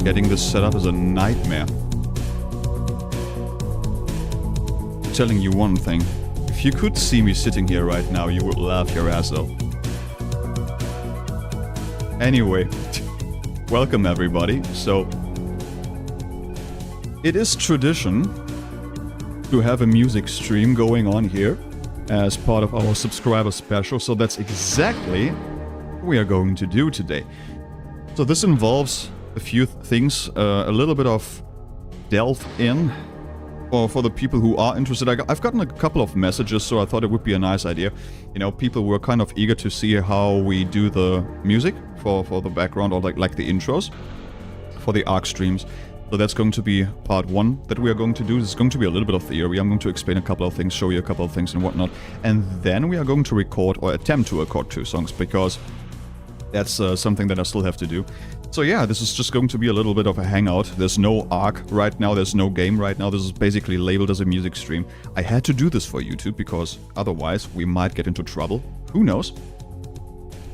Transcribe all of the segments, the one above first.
Getting this set up is a nightmare. Telling you one thing. If you could see me sitting here right now, you would laugh your ass off. Anyway, welcome everybody. So, it is tradition to have a music stream going on here as part of our subscriber special, so that's exactly what we are going to do today. So this involves a few things, a little bit of delve in for the people who are interested. I've gotten a couple of messages, so I thought it would be a nice idea. You know, people were kind of eager to see how we do the music for the background, or like the intros for the ARK streams. So that's going to be part one that we are going to do. This is going to be a little bit of theory. I'm going to explain a couple of things, show you a couple of things and whatnot. And then we are going to record, or attempt to record, 2 songs, because that's something that I still have to do. So yeah, this is just going to be a little bit of a hangout. There's no ARK right now, there's no game right now. This is basically labeled as a music stream. I had to do this for YouTube because otherwise we might get into trouble. Who knows?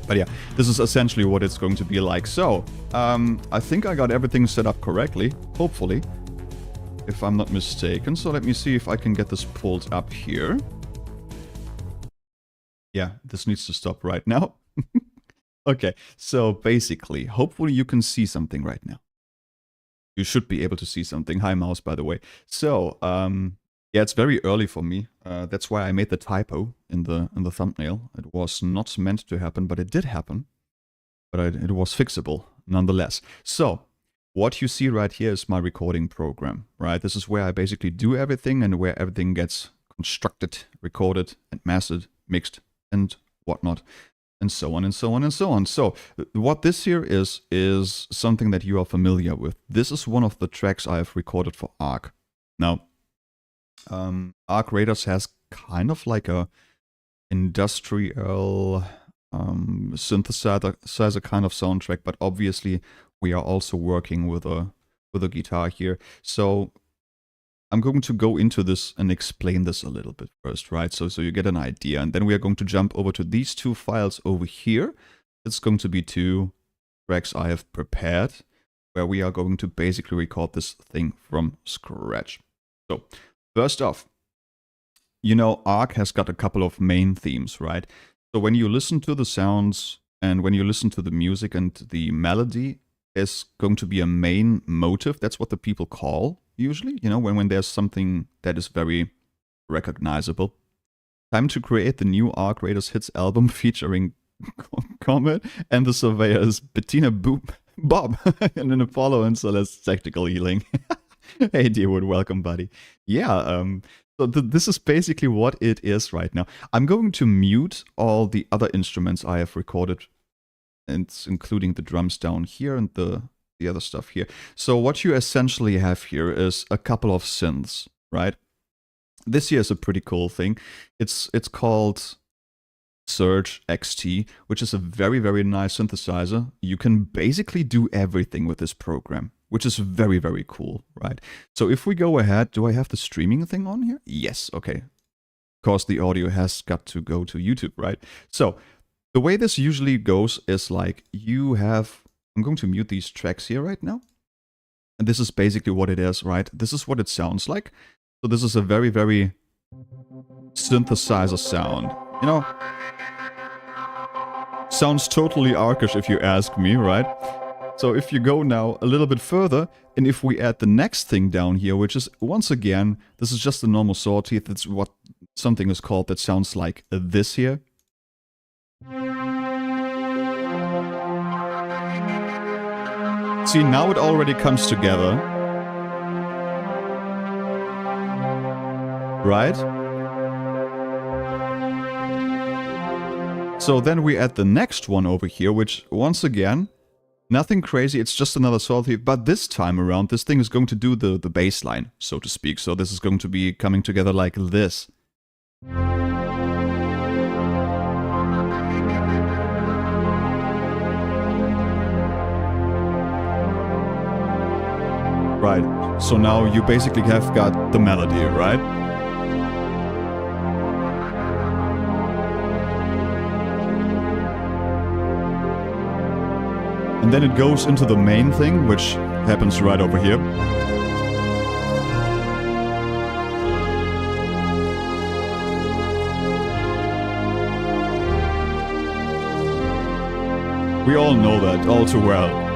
But yeah, this is essentially what it's going to be like. So, I think I got everything set up correctly, hopefully, if I'm not mistaken. So let me see if I can get this pulled up here. Yeah, this needs to stop right now. Okay, so basically, hopefully you can see something right now. You should be able to see something. Hi, mouse, by the way. So, yeah, it's very early for me. That's why I made the typo in the thumbnail. It was not meant to happen, but it did happen. But it was fixable, nonetheless. So, what you see right here is my recording program, right? This is where I basically do everything and where everything gets constructed, recorded, and mastered, mixed, and whatnot. And so on and so on and so on. So what this here is something that you are familiar with. This is one of the tracks I have recorded for ARK. Now, ARK Raiders has kind of like a industrial synthesizer kind of soundtrack, but obviously we are also working with a guitar here. So I'm going to go into this and explain this a little bit first, right? So you get an idea, and then we are going to jump over to these 2 files over here. It's going to be 2 tracks I have prepared, where we are going to basically record this thing from scratch. So first off, you know, ARK has got a couple of main themes, right? So when you listen to the sounds and when you listen to the music and the melody, there's going to be a main motive. That's what the people call usually, you know, when there's something that is very recognizable. Time to create the new ARK Raiders Hits album featuring Comet and the Surveyors, Bettina Bob, and an Apollo and Celeste Tactical Healing. Hey, Deerwood, welcome, buddy. Yeah, so this is basically what it is right now. I'm going to mute all the other instruments I have recorded, and including the drums down here and the other stuff here. So what you essentially have here is a couple of synths, right? This here is a pretty cool thing. It's called Surge XT, which is a very, very nice synthesizer. You can basically do everything with this program, which is very, very cool, right? So if we go ahead, do I have the streaming thing on here? Yes, okay. Of course, the audio has got to go to YouTube, right? So the way this usually goes is like you have... I'm going to mute these tracks here right now. And this is basically what it is, right? This is what it sounds like. So this is a very, very synthesizer sound. You know, sounds totally ARKish if you ask me, right? So if you go now a little bit further, and if we add the next thing down here, which is, once again, this is just a normal sawtooth. That's what something is called that sounds like this here. See, now it already comes together. Right? So then we add the next one over here, which, once again, nothing crazy, it's just another sawtooth, but this time around, this thing is going to do the bass line, so to speak. So this is going to be coming together like this. Right, so now you basically have got the melody, right? And And then it goes into the main thing, which happens right over here. We all know that all too well.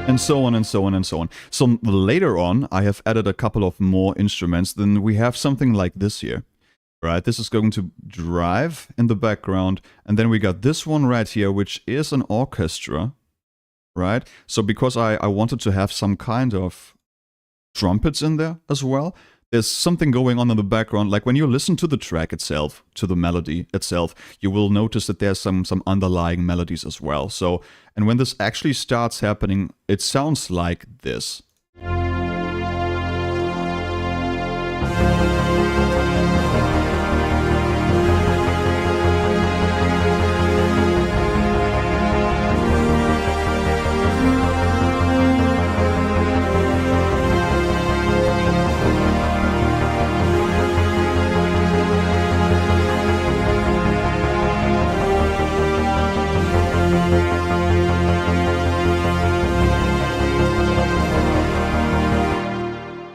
And so on and so on and so on. So later on, I have added a couple of more instruments. Then we have something like this here, right? This is going to drive in the background. And then we got this one right here, which is an orchestra, right? So because I wanted to have some kind of trumpets in there as well, there's something going on in the background. Like when you listen to the track itself, to the melody itself, you will notice that there's some underlying melodies as well. So, and when this actually starts happening, it sounds like this.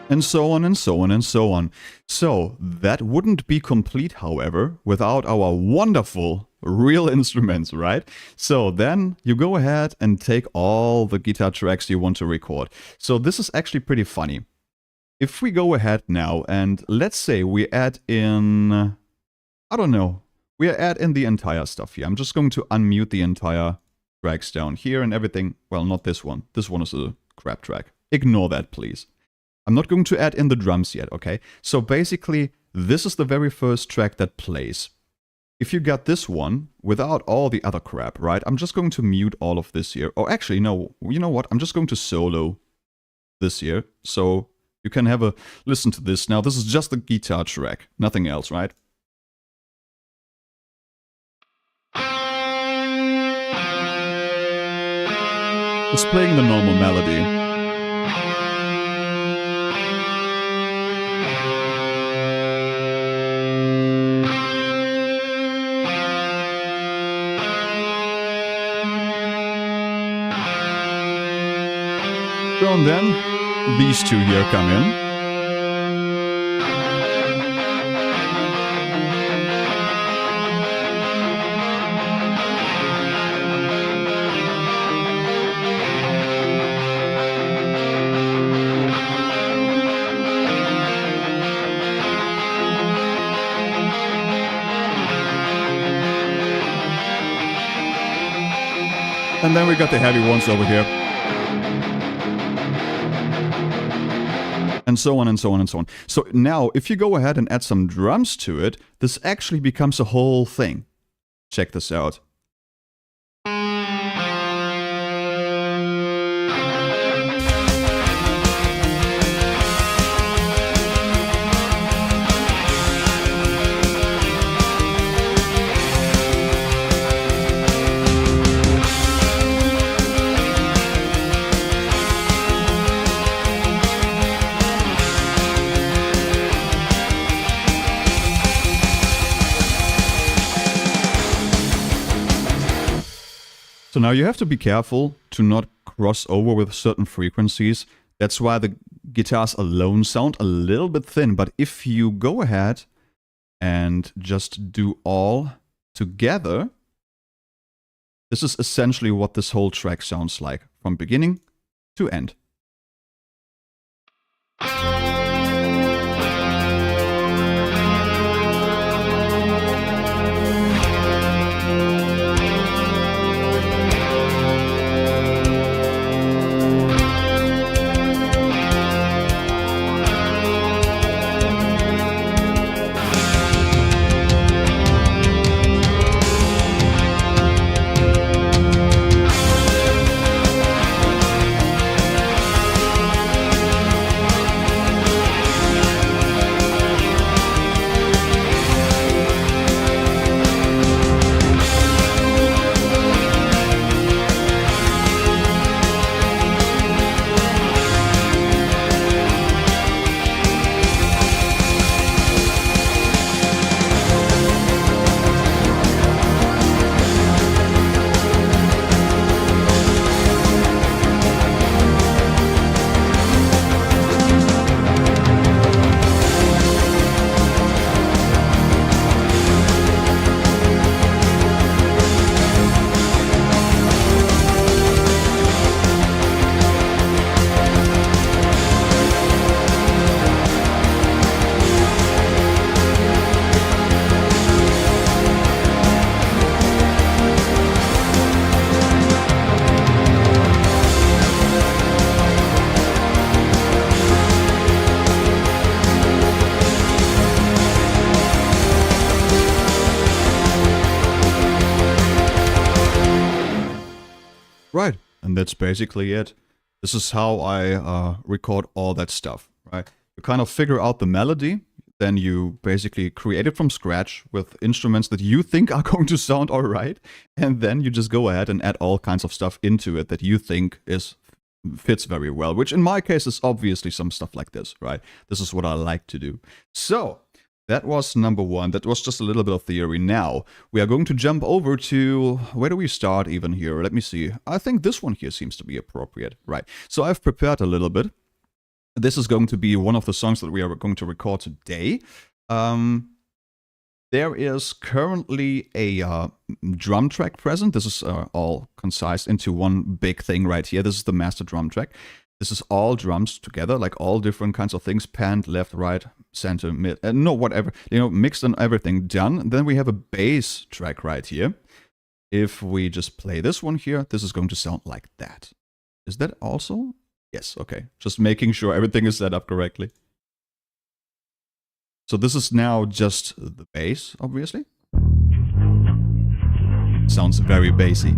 And so on and so on and so on. So that wouldn't be complete, however, without our wonderful real instruments, right? So then you go ahead and take all the guitar tracks you want to record. So this is actually pretty funny. If we go ahead now and let's say we add in, I don't know, we add in the entire stuff here. I'm just going to unmute the entire tracks down here and everything. Well, not this one. This one is a crap track. Ignore that, please. I'm not going to add in the drums yet, okay? So basically, this is the very first track that plays. If you got this one, without all the other crap, right? I'm just going to mute all of this here. Oh, actually, no, you know what? I'm just going to solo this here. So you can have a listen to this. Now, this is just the guitar track, nothing else, right? It's playing the normal melody. So and then these two here come in. And then we got the heavy ones over here. And so on and so on and so on. So now, if you go ahead and add some drums to it, this actually becomes a whole thing. Check this out. So now you have to be careful to not cross over with certain frequencies. That's why the guitars alone sound a little bit thin. But if you go ahead and just do all together, this is essentially what this whole track sounds like from beginning to end. Right, and that's basically it. This is how I record all that stuff, right? You kind of figure out the melody, then you basically create it from scratch with instruments that you think are going to sound alright, and then you just go ahead and add all kinds of stuff into it that you think fits very well, which in my case is obviously some stuff like this, right? This is what I like to do. So, that was number one. That was just a little bit of theory. Now, we are going to jump over to... Where do we start even here? Let me see. I think this one here seems to be appropriate. Right. So I've prepared a little bit. This is going to be one of the songs that we are going to record today. There is currently a drum track present. This is all concised into one big thing right here. This is the master drum track. This is all drums together, like all different kinds of things, panned, left, right, center, mid, no, whatever, you know, mixed and everything done. Then we have a bass track right here. If we just play this one here, this is going to sound like that. Is that also? Yes, okay. Just making sure everything is set up correctly. So this is now just the bass, obviously. Sounds very bassy.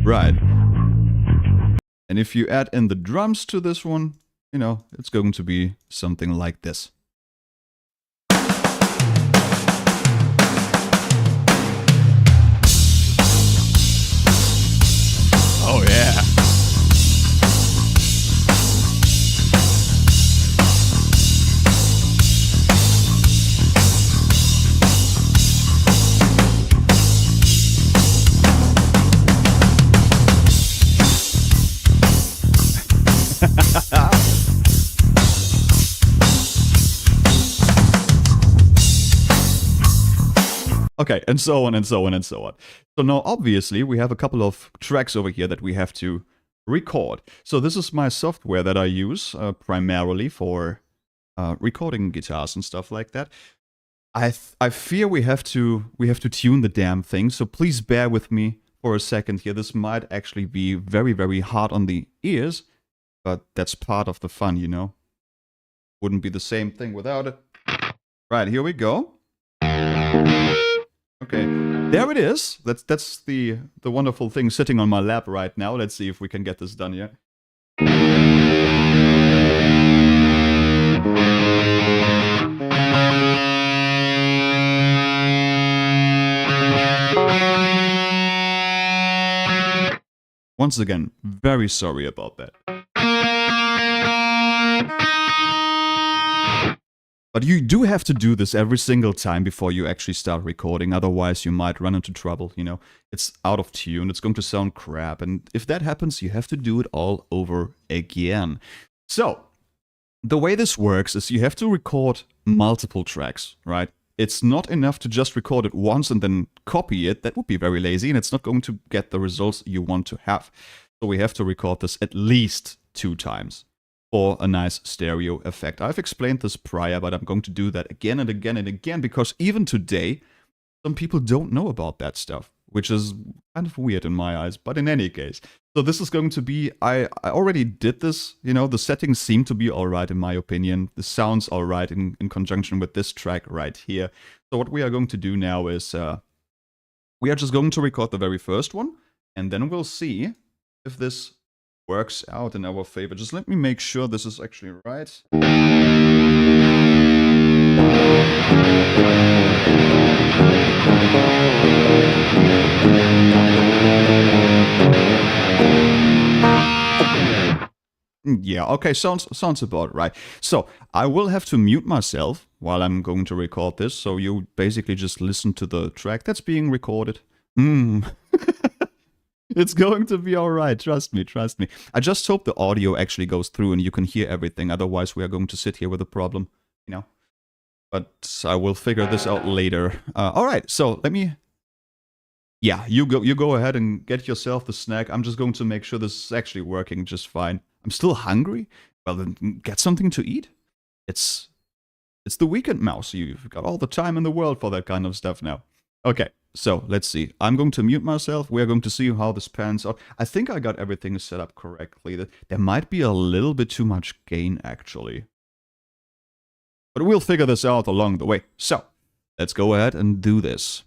Right. And if you add in the drums to this one, you know, it's going to be something like this. Oh yeah. Okay, and so on and so on and so on. So now obviously we have a couple of tracks over here that we have to record. So this is my software that I use primarily for recording guitars and stuff like that. I fear we have to tune the damn thing, so please bear with me for a second here. This might actually be very, very hard on the ears, but that's part of the fun, you know. Wouldn't be the same thing without it. Right, here we go. Okay, there it is. That's the wonderful thing sitting on my lap right now. Let's see if we can get this done here. Once again, very sorry about that. But you do have to do this every single time before you actually start recording, otherwise you might run into trouble, you know. It's out of tune, it's going to sound crap, and if that happens, you have to do it all over again. So, the way this works is you have to record multiple tracks, right? It's not enough to just record it once and then copy it. That would be very lazy, and it's not going to get the results you want to have. So we have to record this at least 2 times. For a nice stereo effect. I've explained this prior, but I'm going to do that again and again and again, because even today, some people don't know about that stuff, which is kind of weird in my eyes, but in any case. So this is going to be, I already did this, you know, the settings seem to be alright in my opinion. The sound's alright in conjunction with this track right here. So what we are going to do now is, we are just going to record the very first one, and then we'll see if this works out in our favor. Just let me make sure this is actually right. Yeah, okay, sounds about right. So, I will have to mute myself while I'm going to record this, so you basically just listen to the track that's being recorded. It's going to be alright, trust me. I just hope the audio actually goes through and you can hear everything, otherwise we are going to sit here with a problem, you know. But I will figure this out later. Alright, so let me... Yeah, you go ahead and get yourself the snack. I'm just going to make sure this is actually working just fine. I'm still hungry? Well then, get something to eat. It's the weekend, Mouse. You've got all the time in the world for that kind of stuff now. Okay. So, let's see. I'm going to mute myself. We're going to see how this pans out. I think I got everything set up correctly. There might be a little bit too much gain, actually. But we'll figure this out along the way. So, Let's go ahead and do this.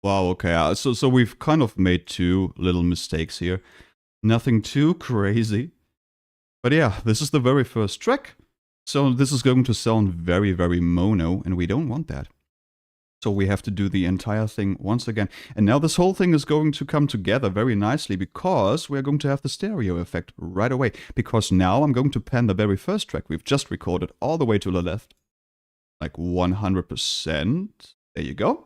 Wow, okay. So we've kind of made two little mistakes here. Nothing too crazy. But yeah, this is the very first track. So this is going to sound very, very mono, and we don't want that. So we have to do the entire thing once again. And now this whole thing is going to come together very nicely because we're going to have the stereo effect right away. Because now I'm going to pan the very first track we've just recorded all the way to the left. Like 100%. There you go.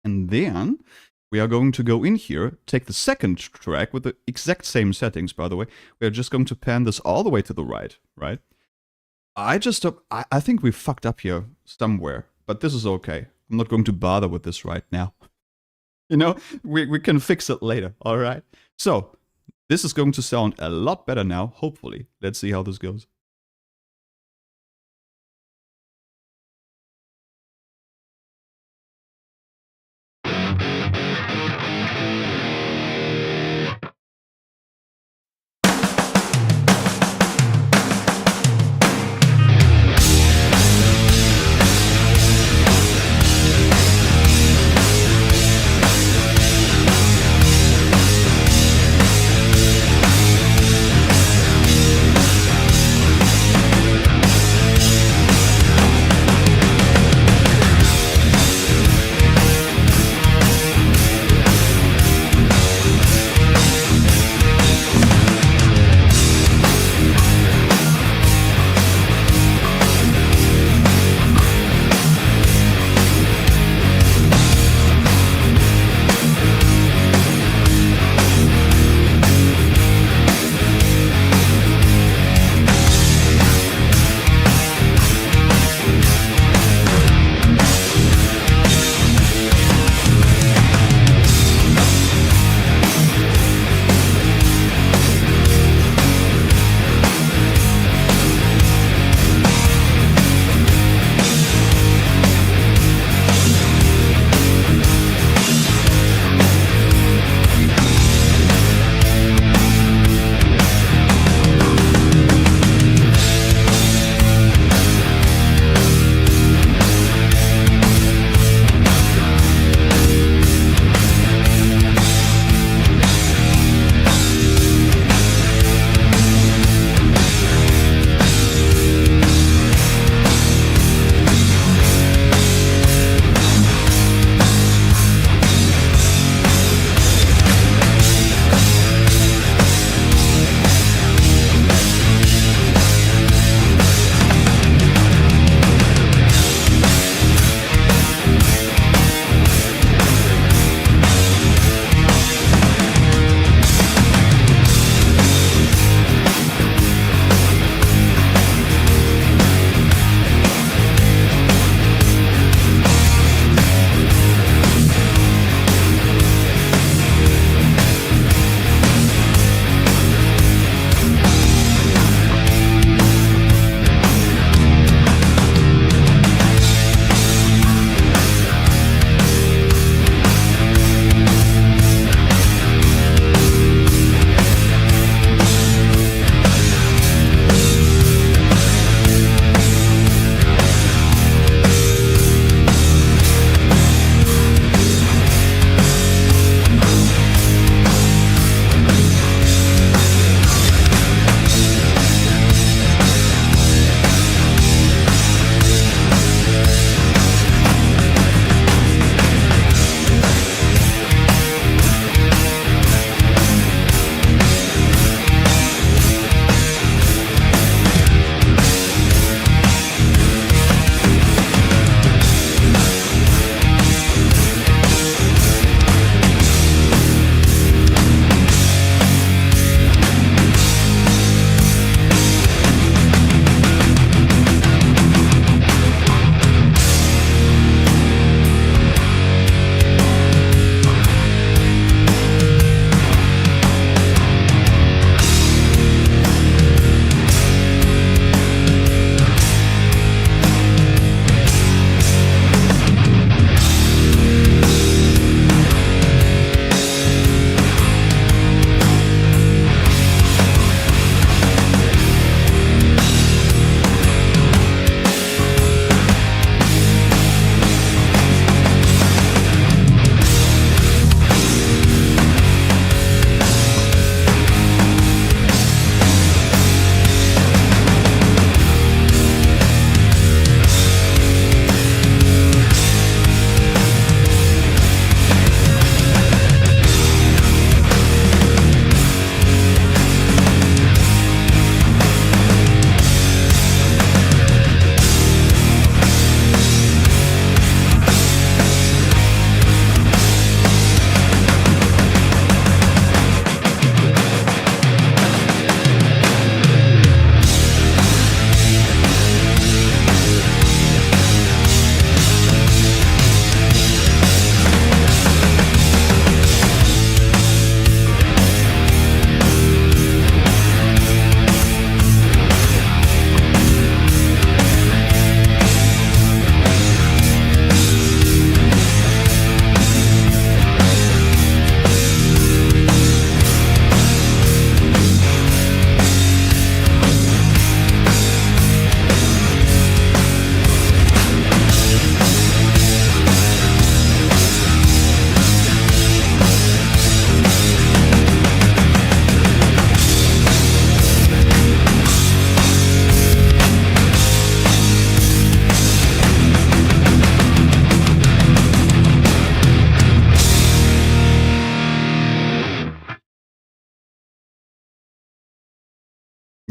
And then we are going to go in here, take the second track with the exact same settings, by the way. We are just going to pan this all the way to the right, right? I think we fucked up here somewhere, but this is okay. I'm not going to bother with this right now. You know, we can fix it later, all right? So, this is going to sound a lot better now, hopefully. Let's see how this goes.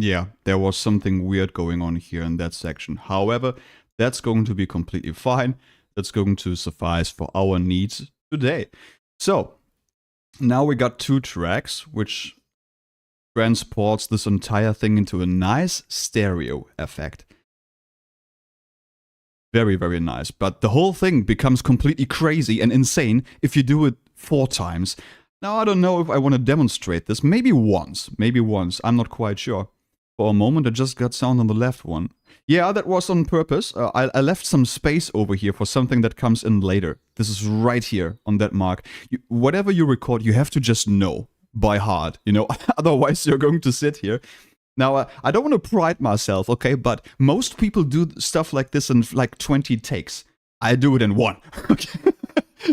Yeah, there was something weird going on here in that section. However, that's going to be completely fine. That's going to suffice for our needs today. So, now we got 2 tracks, which transports this entire thing into a nice stereo effect. Very, very nice. But the whole thing becomes completely crazy and insane if you do it 4 times. Now, I don't know if I want to demonstrate this. Maybe once. I'm not quite sure. For a moment, I just got sound on the left one. Yeah, that was on purpose. I left some space over here for something that comes in later. This is right here on that mark. Whatever you record, you have to just know by heart, you know? Otherwise, you're going to sit here. Now, I don't want to pride myself, okay? But most people do stuff like this in like 20 takes. I do it in 1. Okay.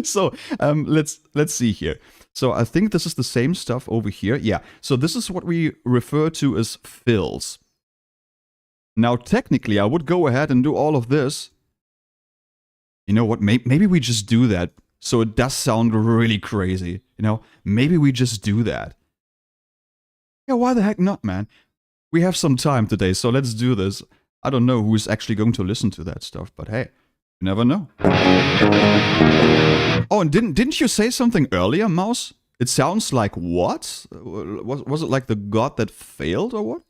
So, let's see here. So I think this is the same stuff over here. Yeah, so this is what we refer to as fills. Now, technically, I would go ahead and do all of this. You know what? Maybe we just do that. So it does sound really crazy. You know, maybe we just do that. Yeah, why the heck not, man? We have some time today, so let's do this. I don't know who's actually going to listen to that stuff, but hey, you never know. Oh, and didn't you say something earlier, Mouse? It sounds like what? Was it like the god that failed or what?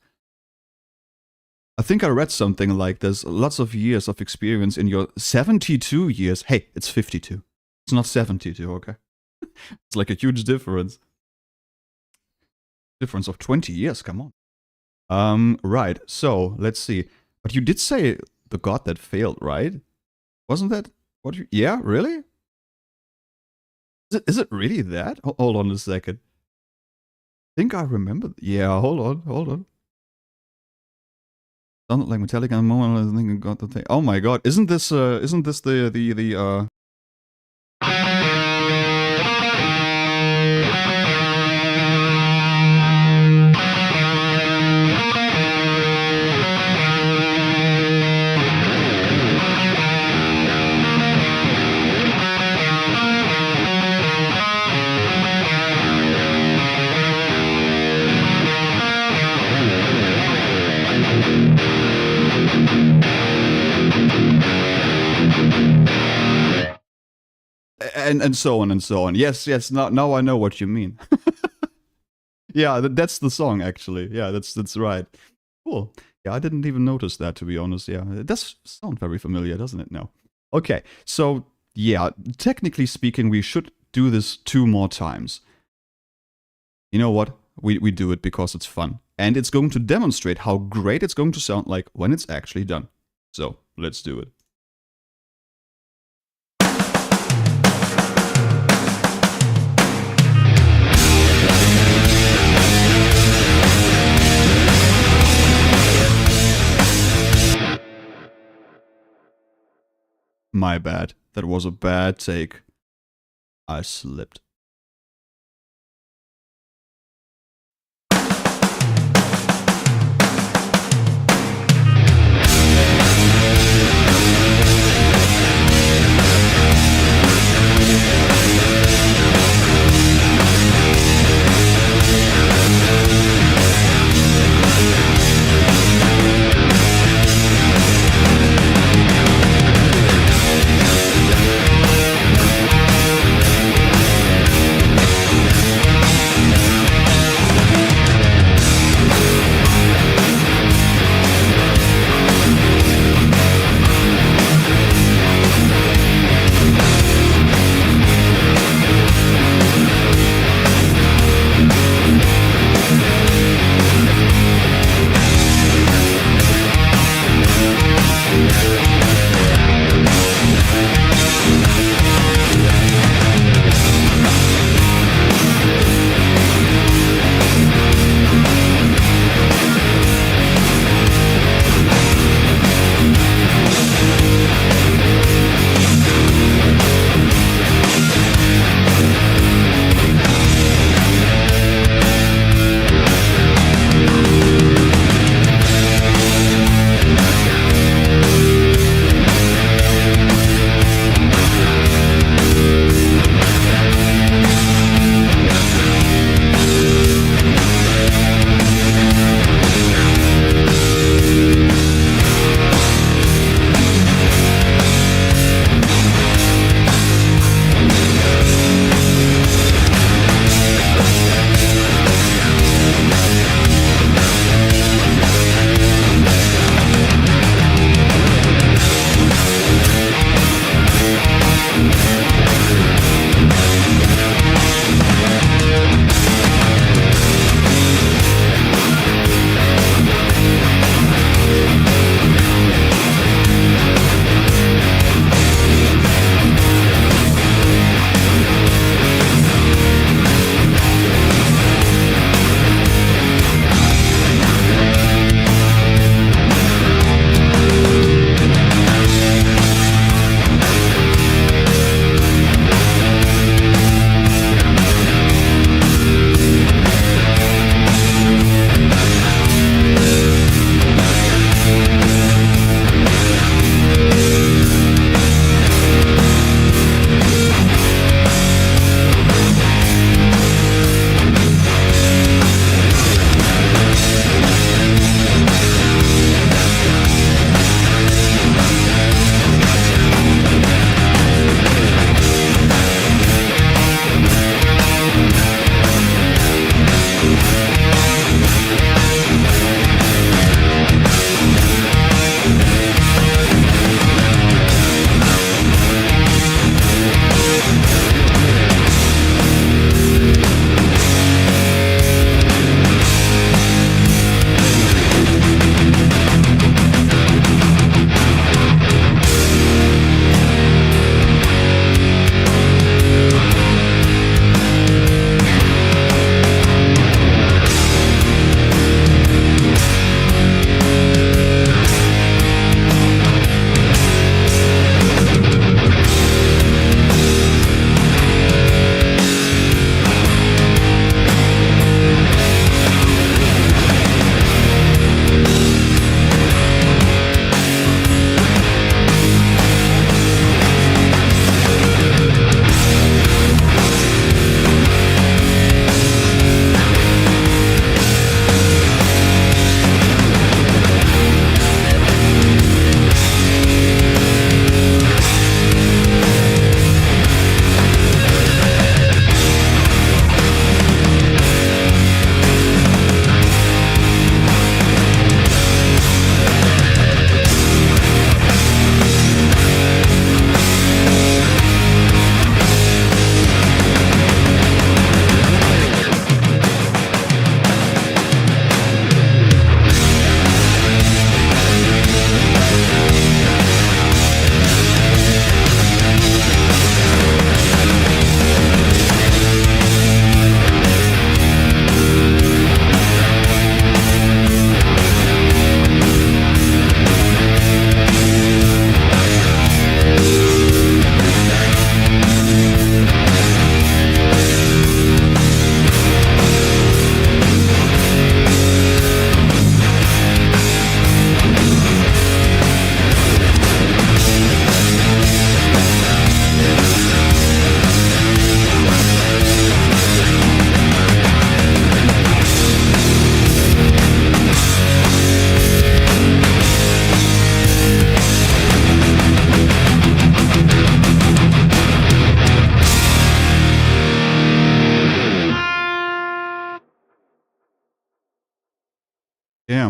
I think I read something like there's lots of years of experience in your 72 years. Hey, it's 52. It's not 72, okay? It's like a huge difference. Difference of 20 years, come on. Right, so, let's see. But you did say the god that failed, right? Wasn't that what you... Yeah, really? Is it really that? Hold on a second. I think I remember... Yeah, hold on. Sounded like Metallica and moment I think I got the thing. Oh my god, isn't this the and so on and so on. Yes, now I know what you mean. Yeah, that's the song actually. Yeah, that's right. Cool. Yeah, I didn't even notice that, to be honest. Yeah, it does sound very familiar, doesn't it? No. Okay, so yeah, technically speaking, we should do this 2 more times. You know what? We do it because it's fun. And it's going to demonstrate how great it's going to sound like when it's actually done. So, let's do it. My bad. That was a bad take. I slipped.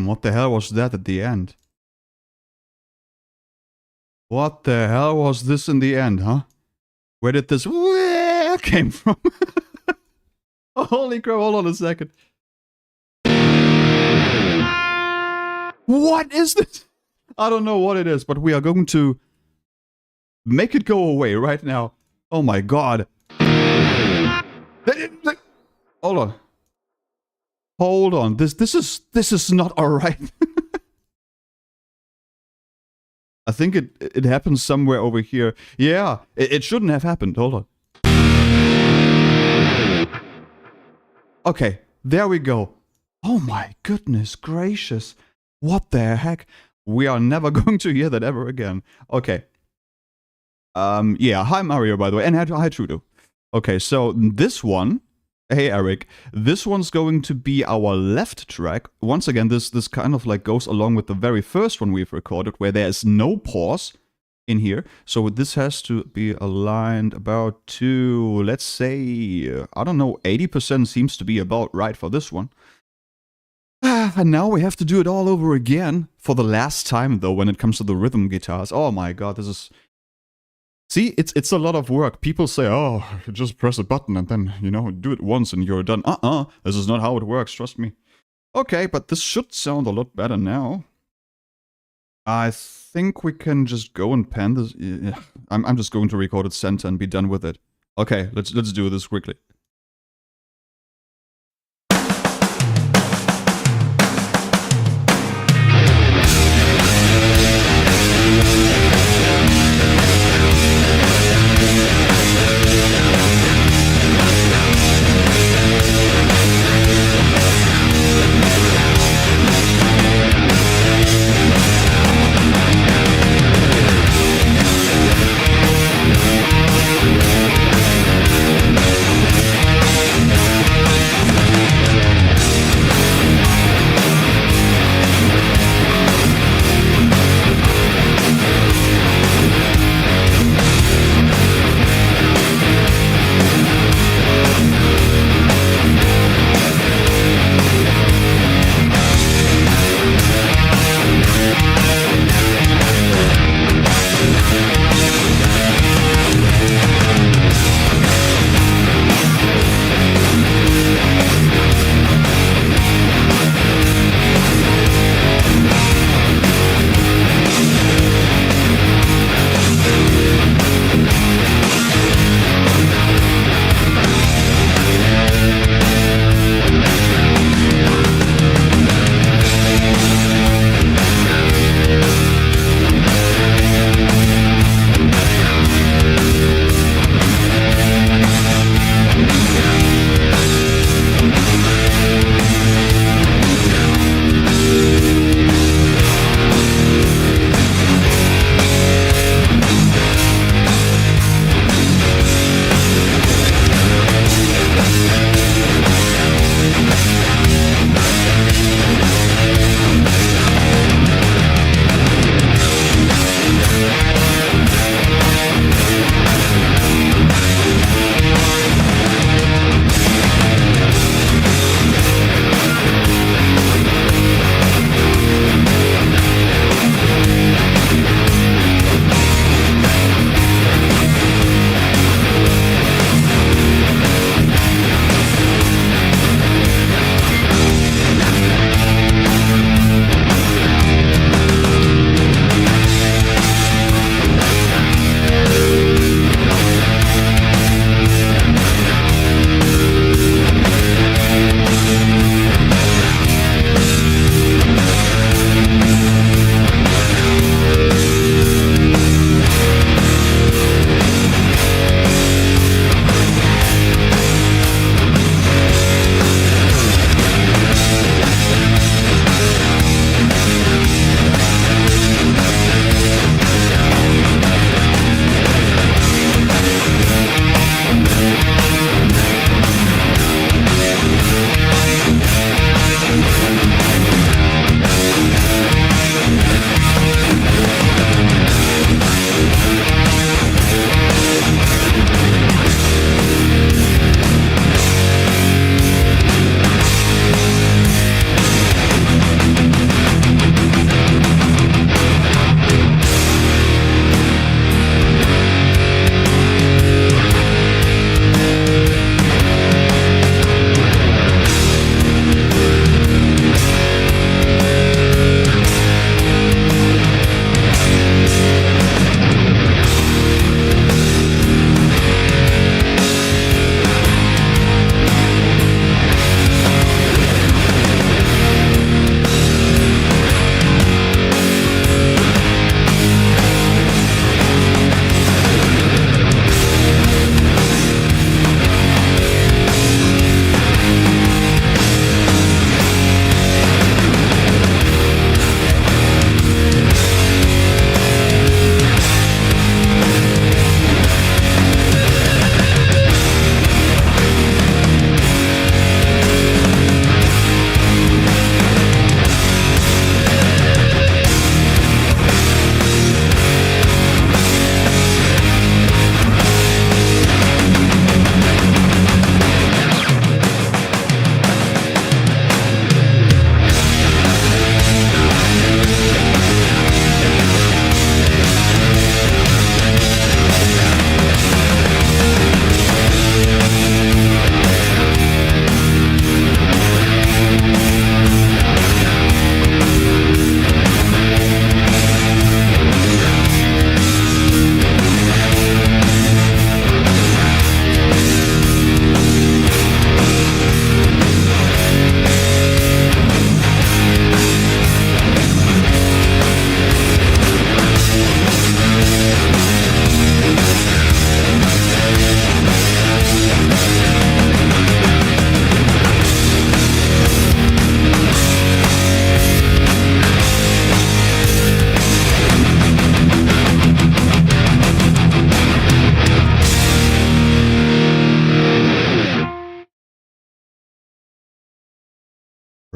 Damn, what the hell was that at the end? What the hell was this in the end, huh? Where did this came from? Holy crap, hold on a second. What is this? I don't know what it is, but we are going to make it go away right now. Oh my god. Hold on. Hold on. This is not alright. I think it happened somewhere over here. Yeah, it shouldn't have happened. Hold on. Okay, there we go. Oh my goodness gracious. What the heck? We are never going to hear that ever again. Okay. Yeah, hi Mario, by the way, and hi Trudeau. Okay, so this one, hey Eric, this one's going to be our left track. Once again, this kind of like goes along with the very first one we've recorded, where there is no pause in here. So this has to be aligned about to, let's say, I don't know, 80% seems to be about right for this one. And now we have to do it all over again for the last time, though, when it comes to the rhythm guitars. Oh my god, this is... See, it's a lot of work. People say, oh, just press a button and then, you know, do it once and you're done. This is not how it works, trust me. Okay, but this should sound a lot better now. I think we can just go and pan this. Yeah, I'm just going to record it center and be done with it. Okay, let's do this quickly.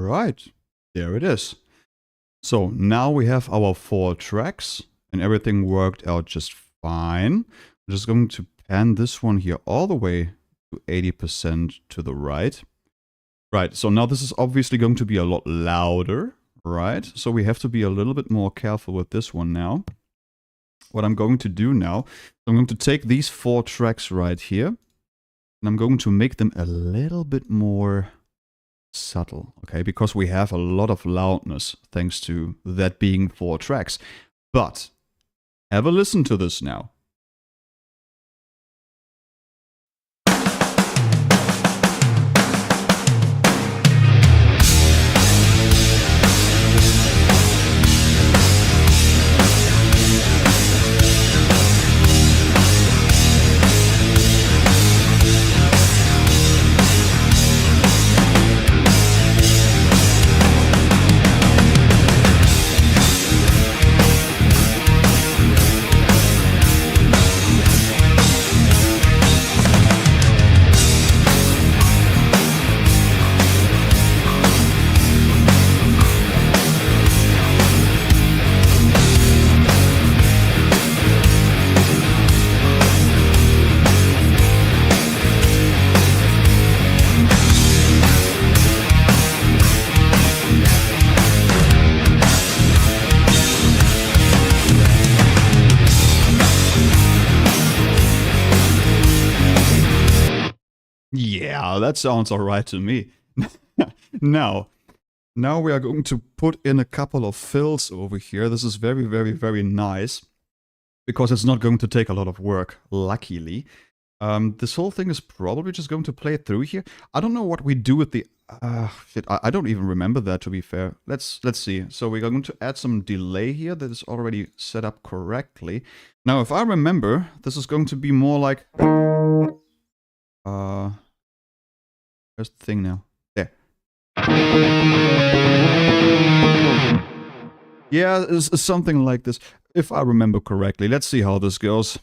right, there it is. So now we have our 4 tracks and everything worked out just fine. I'm just going to pan this one here all the way to 80% to the right. Right, so now this is obviously going to be a lot louder, right? So we have to be a little bit more careful with this one now. What I'm going to do now, I'm going to take these 4 tracks right here, and I'm going to make them a little bit more subtle, okay? Because we have a lot of loudness thanks to that being 4 tracks. But have a listen to this now. Yeah, that sounds alright to me. Now we are going to put in a couple of fills over here. This is very, very, very nice because it's not going to take a lot of work, luckily. This whole thing is probably just going to play through here. I don't know what we do with the... shit, I don't even remember that, to be fair. Let's see. So we're going to add some delay here that is already set up correctly. Now, if I remember, this is going to be more like... Where's the thing now? There. Yeah, it's something like this, if I remember correctly. Let's see how this goes.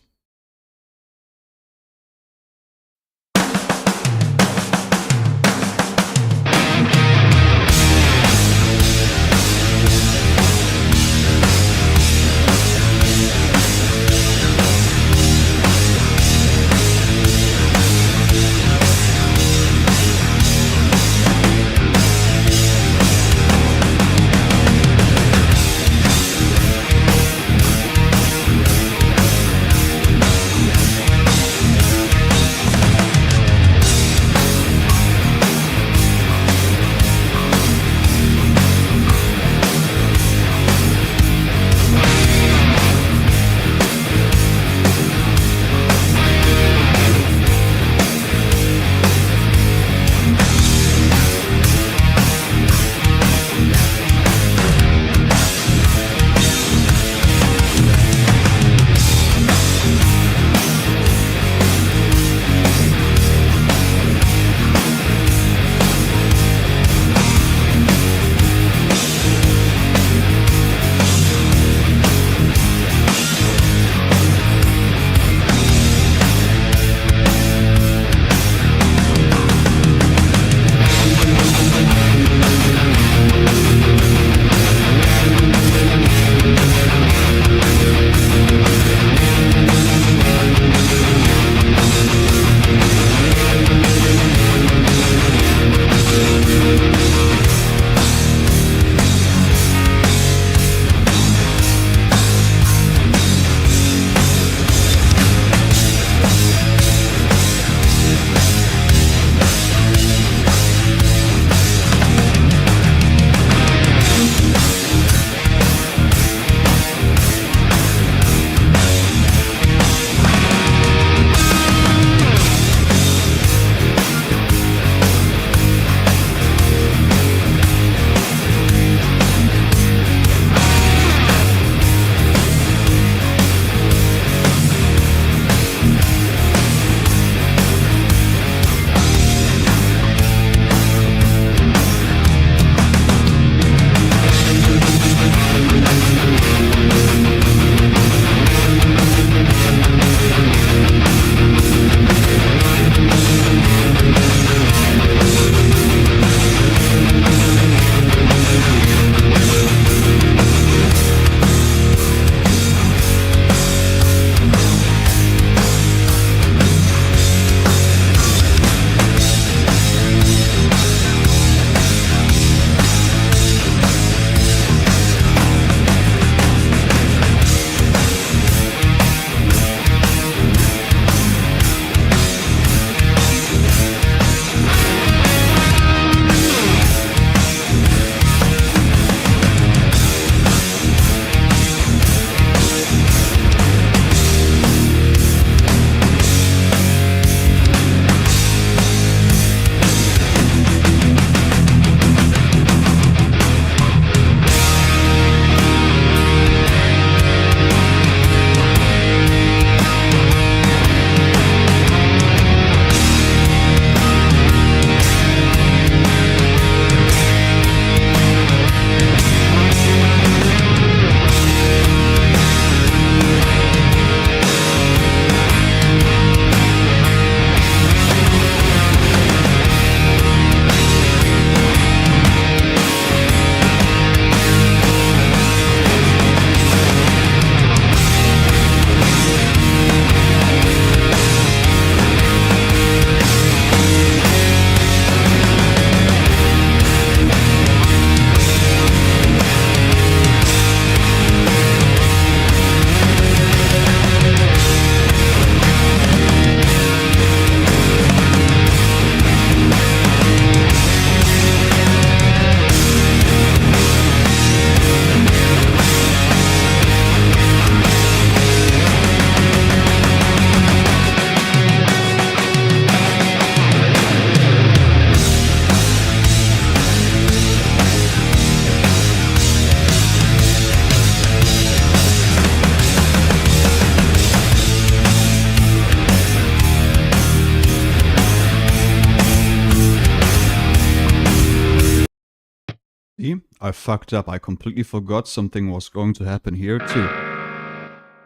I fucked up. I completely forgot something was going to happen here too.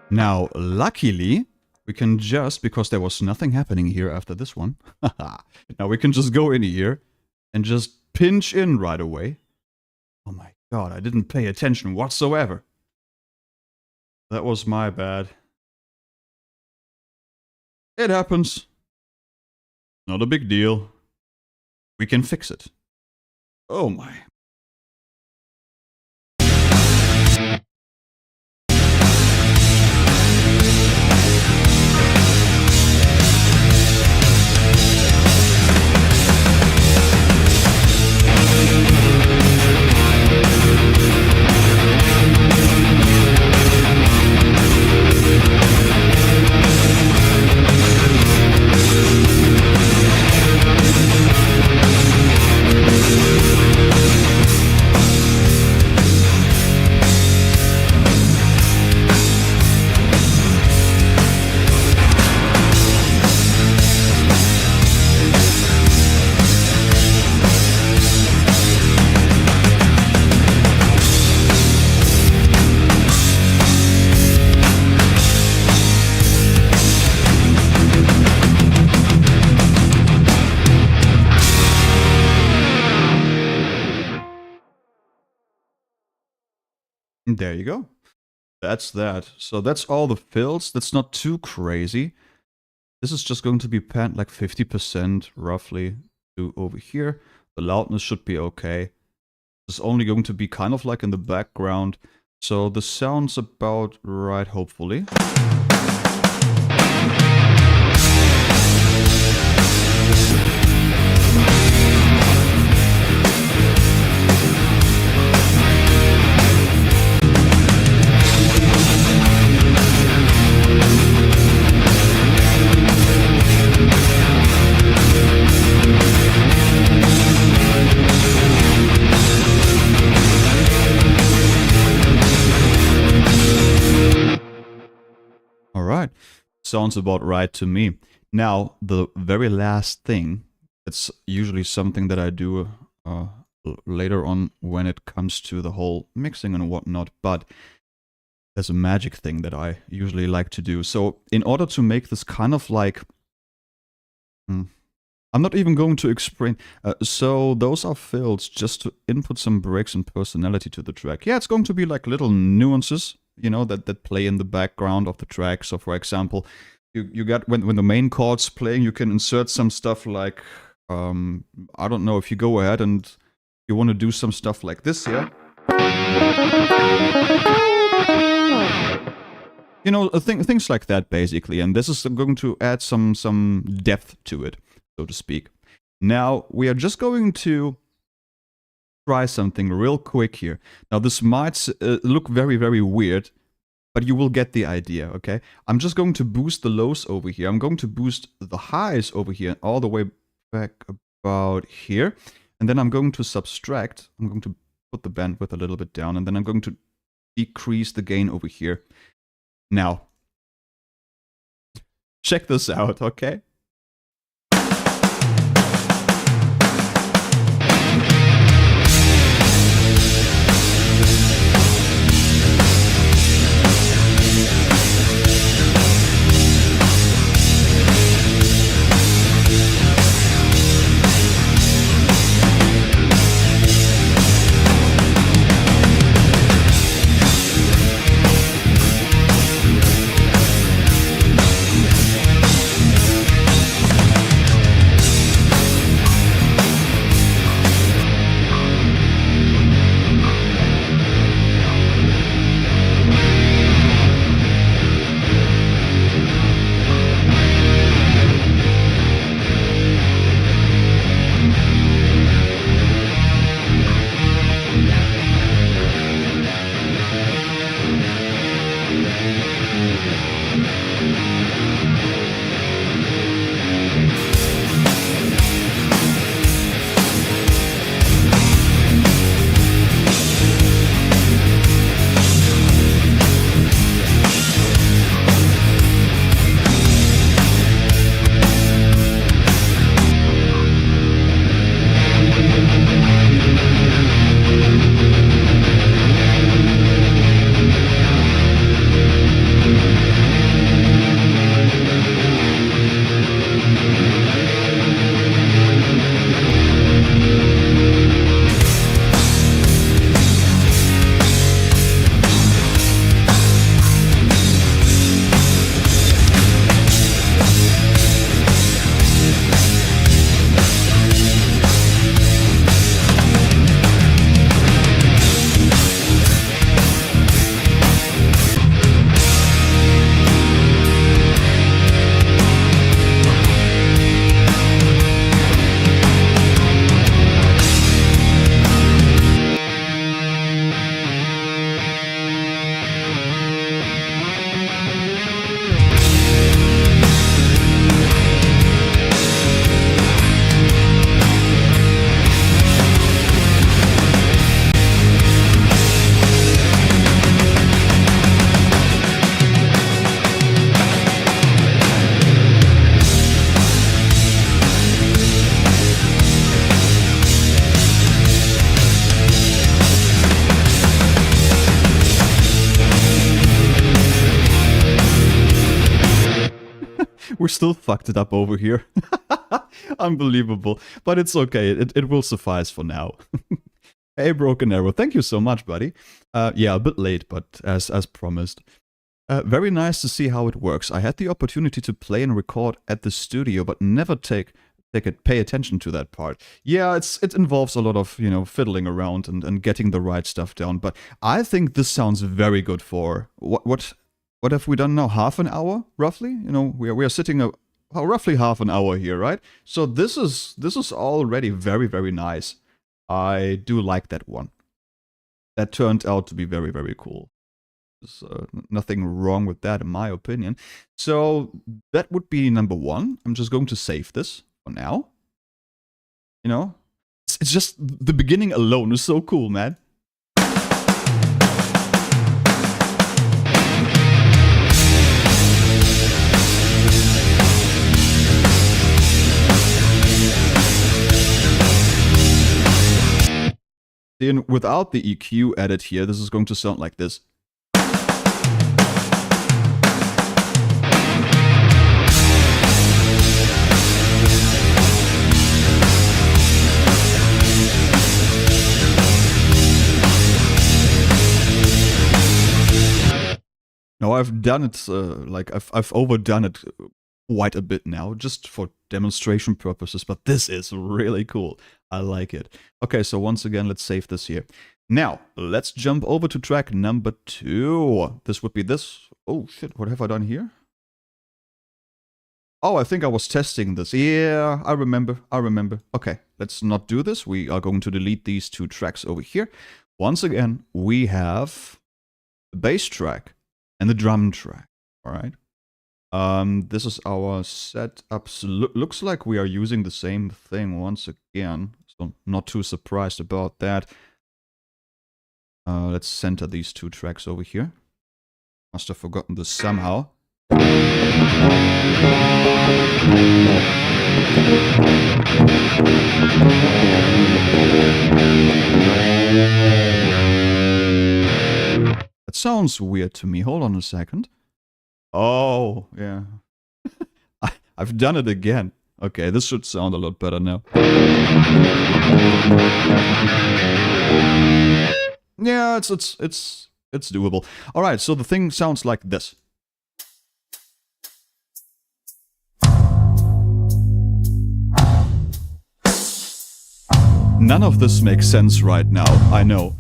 Now, luckily, we can just, because there was nothing happening here after this one, now we can just go in here and just pinch in right away. Oh my god, I didn't pay attention whatsoever. That was my bad. It happens. Not a big deal. We can fix it. Oh my. There you go. That's that. So that's all the fills. That's not too crazy. This is just going to be panned like 50% roughly to over here. The loudness should be okay. It's only going to be kind of like in the background. So the sound's about right, hopefully. Alright, sounds about right to me. Now, the very last thing, it's usually something that I do later on when it comes to the whole mixing and whatnot, but there's a magic thing that I usually like to do. So, in order to make this kind of like... I'm not even going to explain. So, those are fills just to input some breaks and personality to the track. Yeah, it's going to be like little nuances, you know, that play in the background of the track. So for example, you got when the main chord's playing, you can insert some stuff like I don't know, if you go ahead and you want to do some stuff like this here. You know, things like that basically, and this is going to add some depth to it, so to speak. Now we are just going to try something real quick here. Now this might look very, very weird, but you will get the idea, okay? I'm just going to boost the lows over here. I'm going to boost the highs over here all the way back about here. And then I'm going to subtract. I'm going to put the bandwidth a little bit down, and then I'm going to decrease the gain over here. Now, check this out, okay? We still fucked it up over here. Unbelievable. But it's okay. It will suffice for now. Hey, Broken Arrow. Thank you so much, buddy. Yeah, a bit late, but as promised. Very nice to see how it works. I had the opportunity to play and record at the studio, but never pay attention to that part. Yeah, it involves a lot of, you know, fiddling around and getting the right stuff down. But I think this sounds very good for what have we done now? Half an hour, roughly? You know, we are sitting roughly half an hour here, right? So this is already very, very nice. I do like that one. That turned out to be very, very cool. There's nothing wrong with that, in my opinion. So that would be number one. I'm just going to save this for now. You know, it's just the beginning alone is so cool, man. Then without the EQ added here, this is going to sound like this. Now I've done it, like I've overdone it quite a bit now, just for demonstration purposes, but this is really cool. I like it. Okay, so once again, let's save this here. Now, let's jump over to track number 2. This would be this. Oh shit, what have I done here? Oh, I think I was testing this. Yeah, I remember. Okay, let's not do this. We are going to delete these 2 tracks over here. Once again, we have the bass track and the drum track, all right? This is our setup. So looks like we are using the same thing once again, so not too surprised about that. Let's center these 2 tracks over here. Must have forgotten this somehow. That sounds weird to me. Hold on a second. Oh, yeah. I've done it again. Okay, this should sound a lot better now. Yeah, it's doable. All right, so the thing sounds like this. None of this makes sense right now, I know.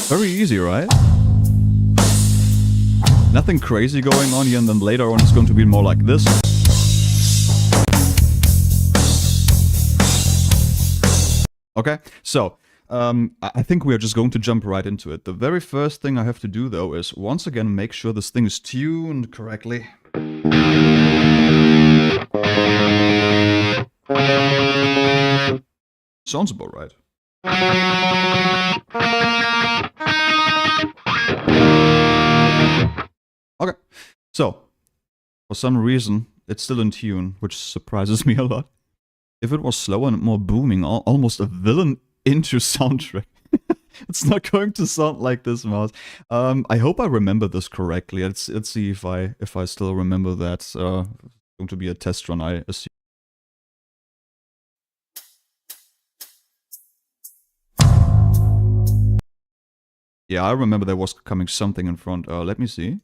Very easy, right? Nothing crazy going on here, and then later on it's going to be more like this. Okay, so I think we are just going to jump right into it. The very first thing I have to do, though, is once again make sure this thing is tuned correctly. Sounds about right. Okay, so for some reason it's still in tune, which surprises me a lot. If it was slower and more booming, almost a villain intro soundtrack, it's not going to sound like this, mouse. I hope I remember this correctly. Let's see if I still remember that. It's going to be a test run, I assume. Yeah, I remember there was coming something in front. Let me see.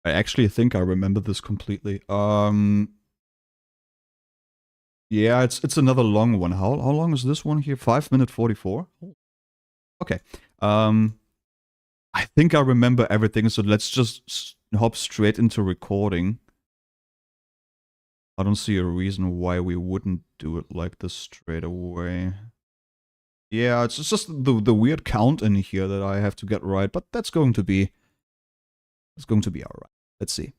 I actually think I remember this completely. Yeah, it's another long one. How long is this one here? 5:44. Okay. I think I remember everything, so let's just hop straight into recording. I don't see a reason why we wouldn't do it like this straight away. Yeah, it's just the weird count in here that I have to get right, but that's going to be alright. Let's see.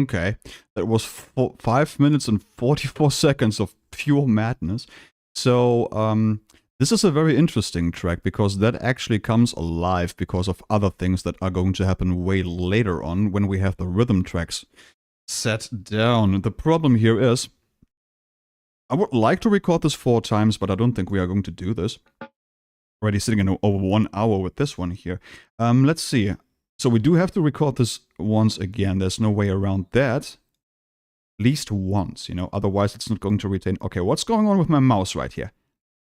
Okay, that was 5 minutes and 44 seconds of pure madness. So, this is a very interesting track because that actually comes alive because of other things that are going to happen way later on when we have the rhythm tracks set down. The problem here is, I would like to record this 4 times, but I don't think we are going to do this. Already sitting in over 1 hour with this one here. Let's see. So we do have to record this once again. There's no way around that. At least once, you know, otherwise it's not going to retain. Okay, what's going on with my mouse right here?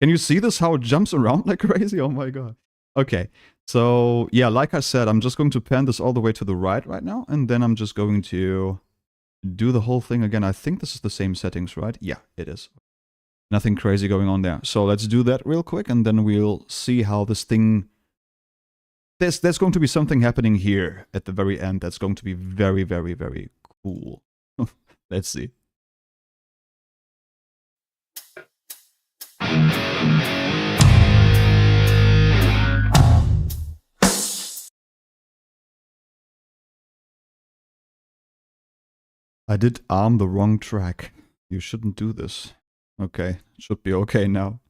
Can you see this, how it jumps around like crazy? Oh my god. Okay, so yeah, like I said, I'm just going to pan this all the way to the right now, and then I'm just going to do the whole thing again. I think this is the same settings, right? Yeah, it is. Nothing crazy going on there. So let's do that real quick, and then we'll see how this thing... There's going to be something happening here at the very end that's going to be very, very, very cool. Let's see. I did arm the wrong track. You shouldn't do this. Okay, should be okay now.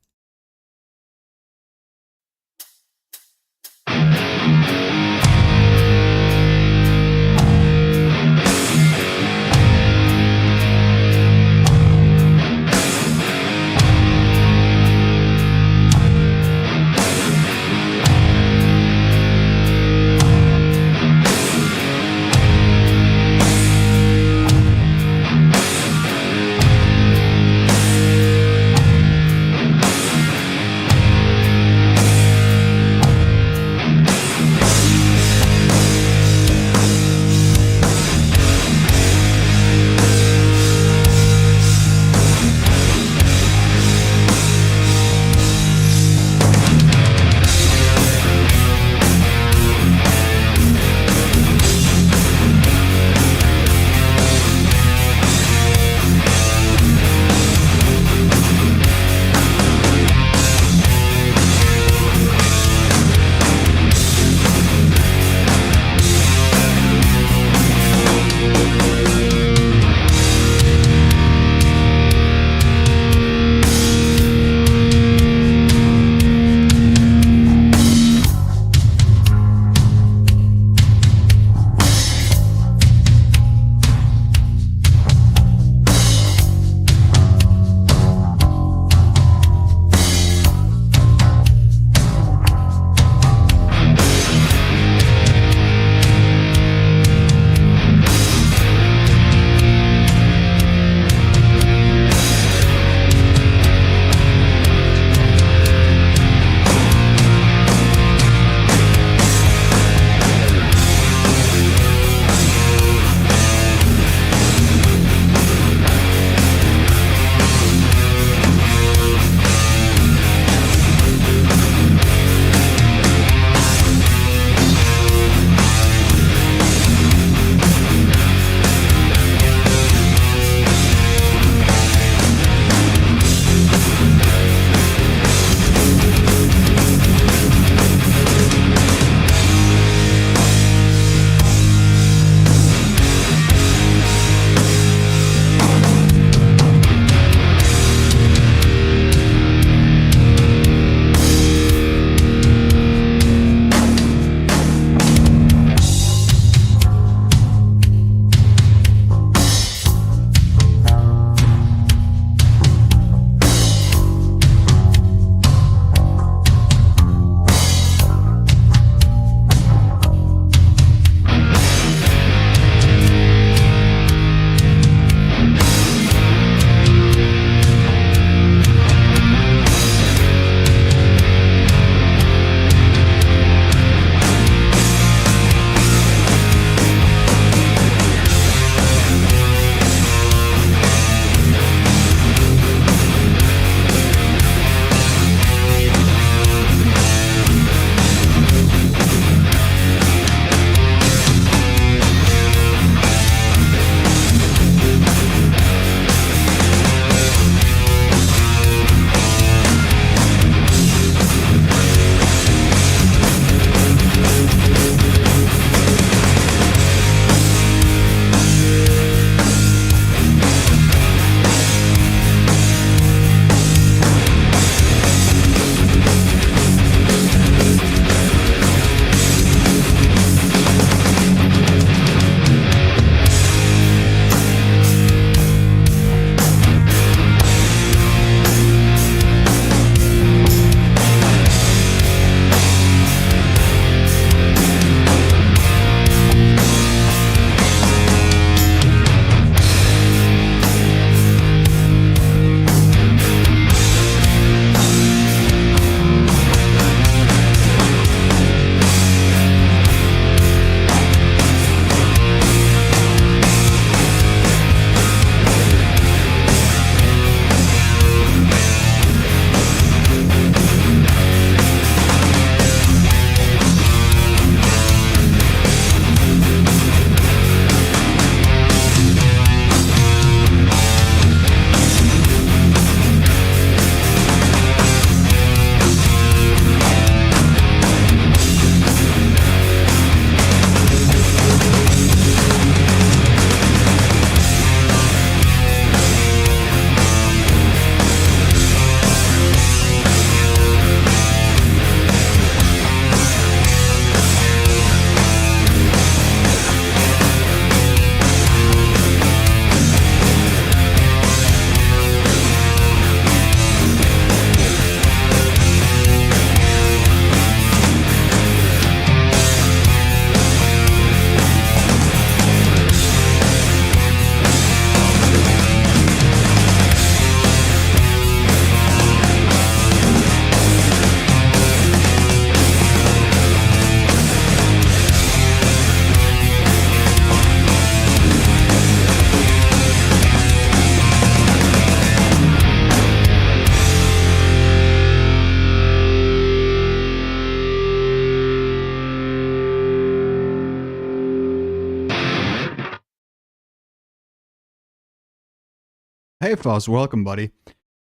Hey Faust, welcome buddy.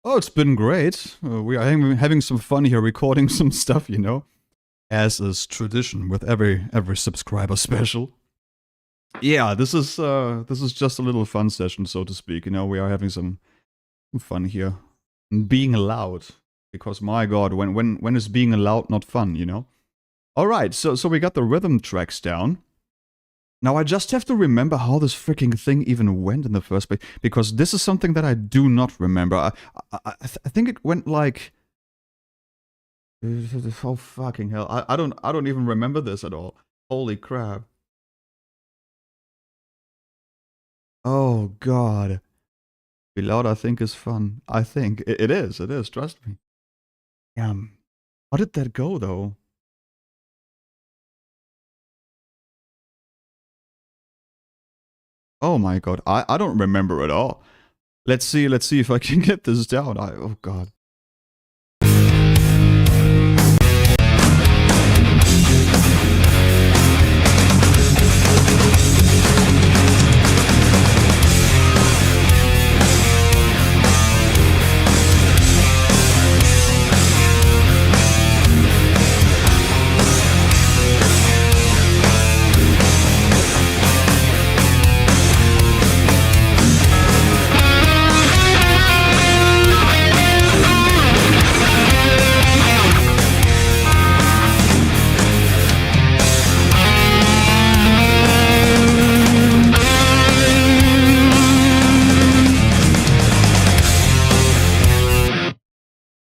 Oh, it's been great. We are having some fun here recording some stuff, you know. As is tradition with every subscriber special. Yeah, this is just a little fun session, so to speak. You know, we are having some fun here. Being loud. Because my god, when is being loud not fun, you know? Alright, so we got the rhythm tracks down. Now I just have to remember how this freaking thing even went in the first place, because this is something that I do not remember. I think it went like... Oh fucking hell, I don't even remember this at all. Holy crap. Oh god. Be loud, I think, is fun. I think. It is, trust me. Damn. How did that go though? Oh my god, I don't remember at all. Let's see if I can get this down. Oh god.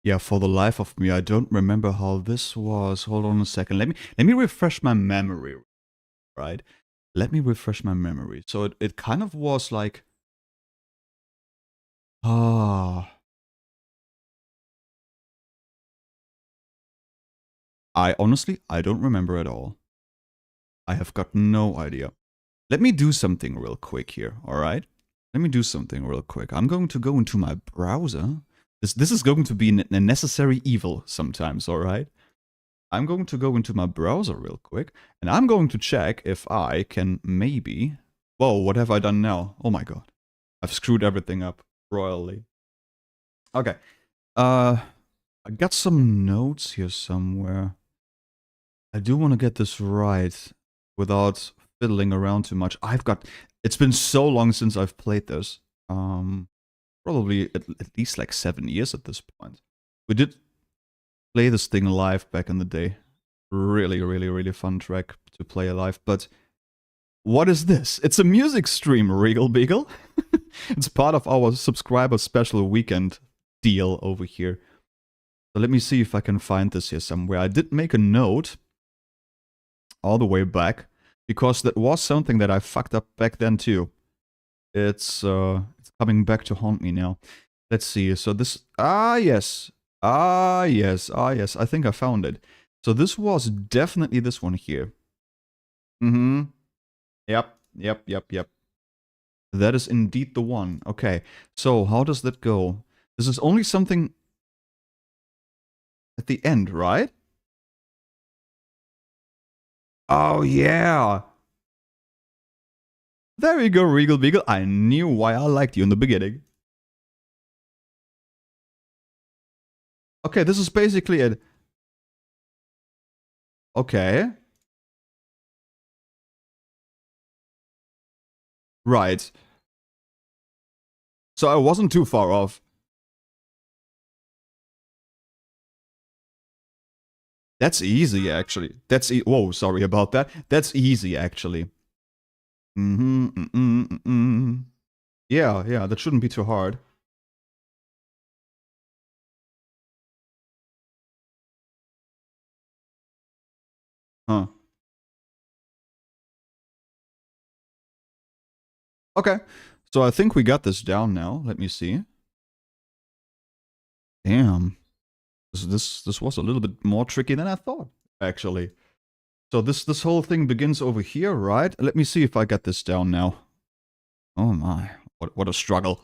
Yeah, for the life of me, I don't remember how this was. Hold on a second. Let me refresh my memory. Right? Let me refresh my memory. So it kind of was like... I honestly, I don't remember at all. I have got no idea. Let me do something real quick here, alright? Let me do something real quick. I'm going to go into my browser. This is going to be a necessary evil sometimes, alright? I'm going to go into my browser real quick, and I'm going to check if I can maybe... Whoa, what have I done now? Oh my god. I've screwed everything up royally. Okay. I got some notes here somewhere. I do want to get this right without fiddling around too much. It's been so long since I've played this. Probably at least like 7 years at this point. We did play this thing live back in the day. Really fun track to play live. But what is this? It's a music stream, Regal Beagle. It's part of our subscriber special weekend deal over here. So let me see if I can find this here somewhere. I did make a note all the way back, because that was something that I fucked up back then too. It's coming back to haunt me now. Let's see. So this... yes. Yes. I think I found it. So this was definitely this one here. Yep. That is indeed the one. Okay. So how does that go? This is only something at the end, right? Oh, yeah. There you go, Regal Beagle. I knew why I liked you in the beginning. Okay, this is basically it. Okay. Right. So I wasn't too far off. That's easy, actually. Whoa, sorry about that. That's easy, actually. Yeah, that shouldn't be too hard. Huh. Okay, so I think we got this down now. Let me see. Damn. This was a little bit more tricky than I thought, actually. So this whole thing begins over here, right? Let me see if I get this down now. Oh my, what a struggle.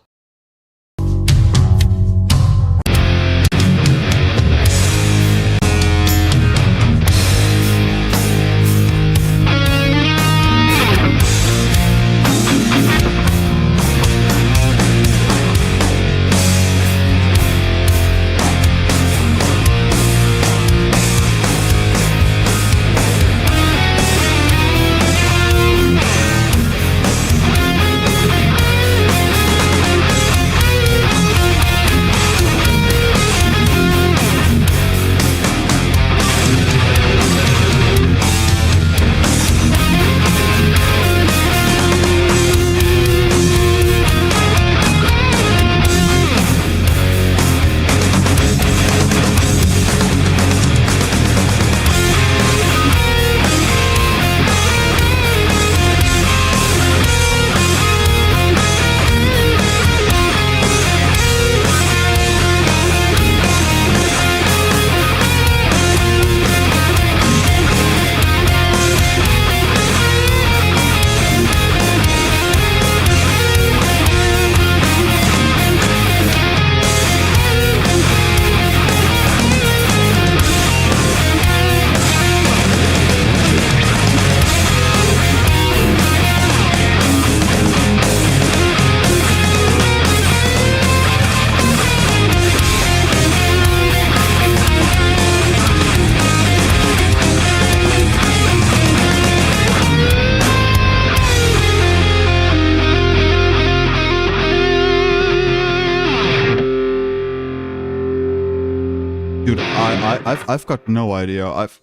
Dude, I've got no idea. I've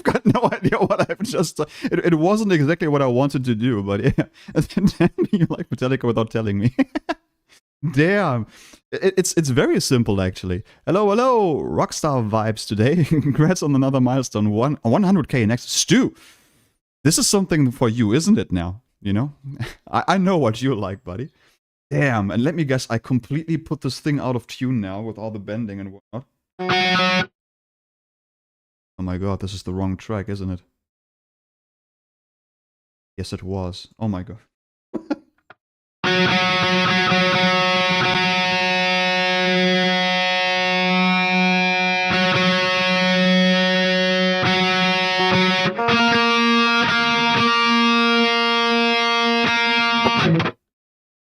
got no idea what I've just. It wasn't exactly what I wanted to do, but yeah. And then you like Metallica without telling me. Damn, it's very simple actually. Hello, Rockstar vibes today. Congrats on another milestone. 100k next. Stu, this is something for you, isn't it? Now you know. I know what you like, buddy. Damn, and let me guess, I completely put this thing out of tune now with all the bending and whatnot. Oh my god, this is the wrong track, isn't it? Yes, it was. Oh my god.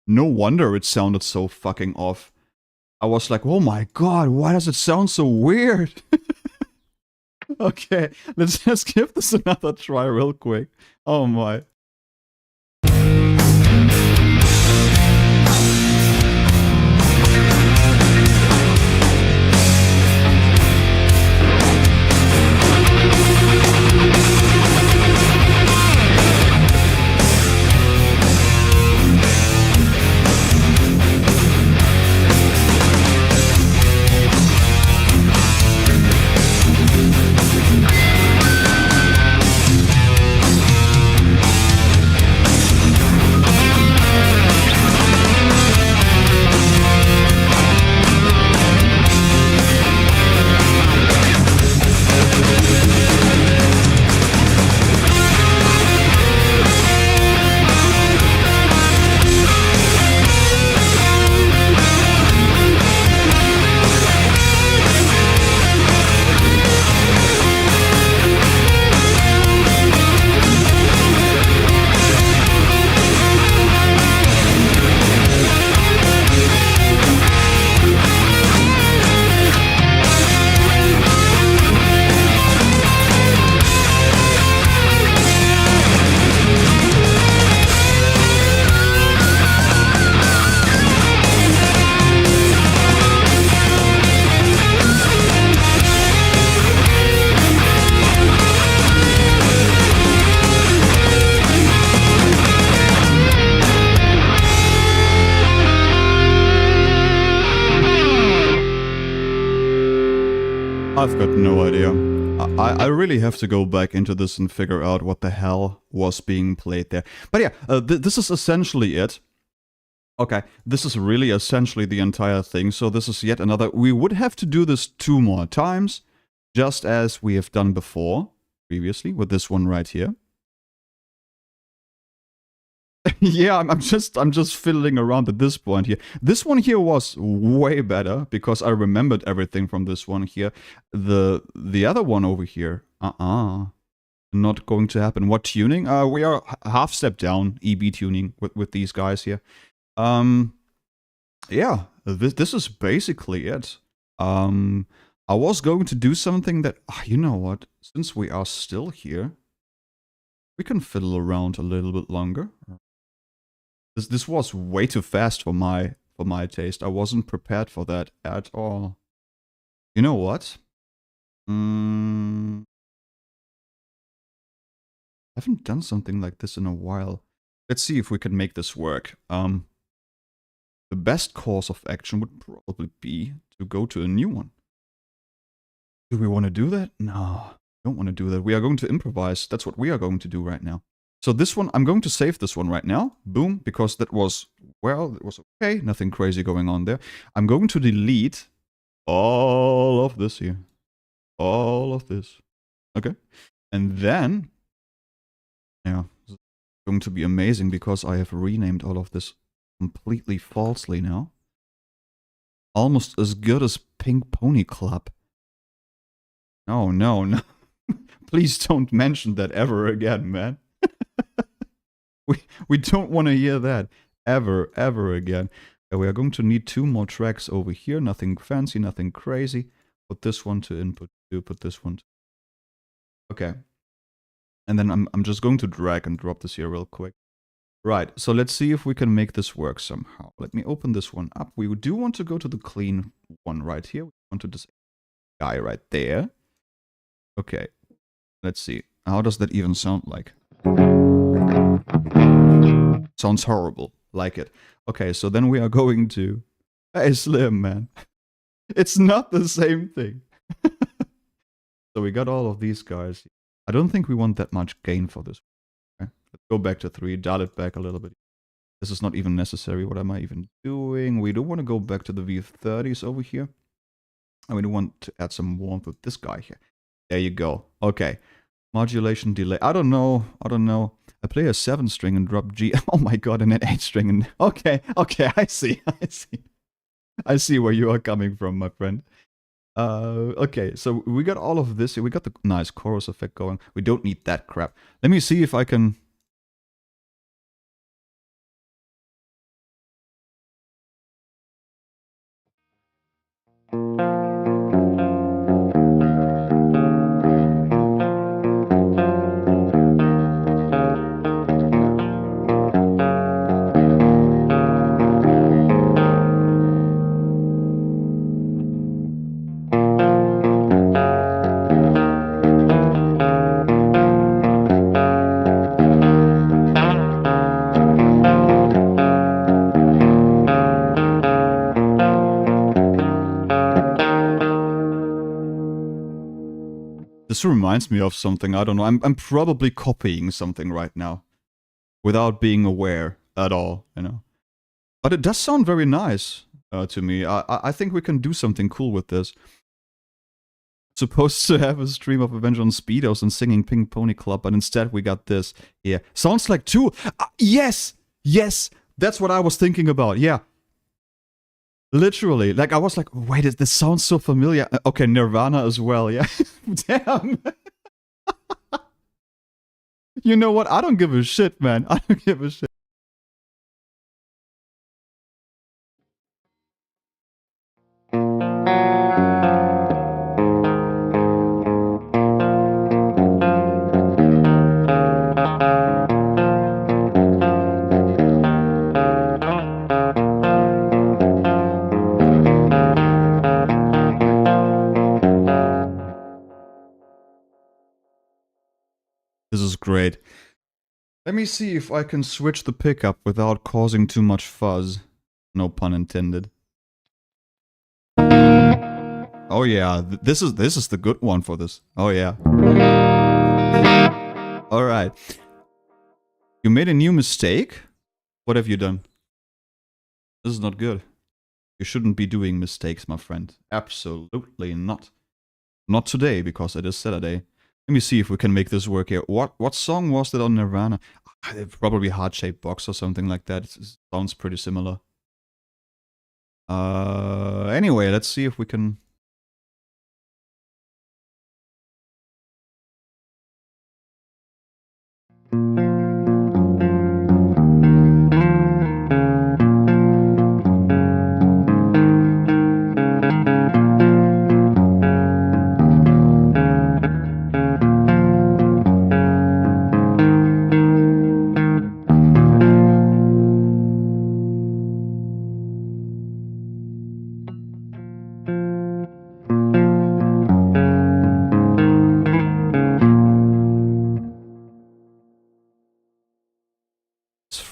No wonder it sounded so fucking off. I was like, oh my god, why does it sound so weird? Okay, let's just give this another try real quick. Oh my. I've got no idea. I really have to go back into this and figure out what the hell was being played there. But yeah, this is essentially it. Okay, this is really essentially the entire thing. So this is yet another... We would have to do this 2 more times, just as we have done before, previously, with this one right here. Yeah, I'm just fiddling around at this point here. This one here was way better because I remembered everything from this one here. The other one over here, not going to happen. What tuning? We are half step down EB tuning with these guys here. Yeah, this is basically it. I was going to do something that, you know what? Since we are still here, we can fiddle around a little bit longer. This was way too fast for my taste. I wasn't prepared for that at all. You know what? I haven't done something like this in a while. Let's see if we can make this work. The best course of action would probably be to go to a new one. Do we want to do that? No, don't want to do that. We are going to improvise. That's what we are going to do right now. So this one, I'm going to save this one right now. Boom, because that was, well, it was okay. Nothing crazy going on there. I'm going to delete all of this here. All of this. Okay. And then, yeah, it's going to be amazing because I have renamed all of this completely falsely now. Almost as good as Pink Pony Club. No, no, no. Please don't mention that ever again, man. We don't want to hear that ever again. We are going to need 2 more tracks over here. Nothing fancy, nothing crazy. Put this one to input 2, put this one to... Okay. And then I'm just going to drag and drop this here real quick. Right, so let's see if we can make this work somehow. Let me open this one up. We do want to go to the clean one right here. We want to disable guy right there. Okay, let's see. How does that even sound like? Sounds horrible. Like it. Okay, so then we are going to... Hey, Slim, man. It's not the same thing. So we got all of these guys. I don't think we want that much gain for this. Okay? Let's go back to 3, dial it back a little bit. This is not even necessary. What am I even doing? We do want to go back to the V30s over here. And we do want to add some warmth with this guy here. There you go. Okay. Modulation delay. I don't know. I play a 7 string and drop G. Oh my god, and an 8 string. And... Okay, I see. I see where you are coming from, my friend. Okay, so we got all of this here. We got the nice chorus effect going. We don't need that crap. Let me see if I can... This reminds me of something, I don't know. I'm probably copying something right now. Without being aware at all, you know. But it does sound very nice to me. I think we can do something cool with this. Supposed to have a stream of Avenged on Speedos and singing Pink Pony Club, but instead we got this here. Sounds like 2. Yes! Yes! That's what I was thinking about, yeah. Literally, like I was like, wait, this sounds so familiar. Okay, Nirvana as well, yeah. Damn. You know what? I don't give a shit, man. I don't give a shit. This is great. Let me see if I can switch the pickup without causing too much fuzz. No pun intended. Oh yeah, this is the good one for this. Oh yeah. Alright. You made a new mistake? What have you done? This is not good. You shouldn't be doing mistakes, my friend. Absolutely not. Not today, because it is Saturday. Let me see if we can make this work here. What song was that on Nirvana? Probably Heart-Shaped Box or something like that. It sounds pretty similar. Anyway, let's see if we can...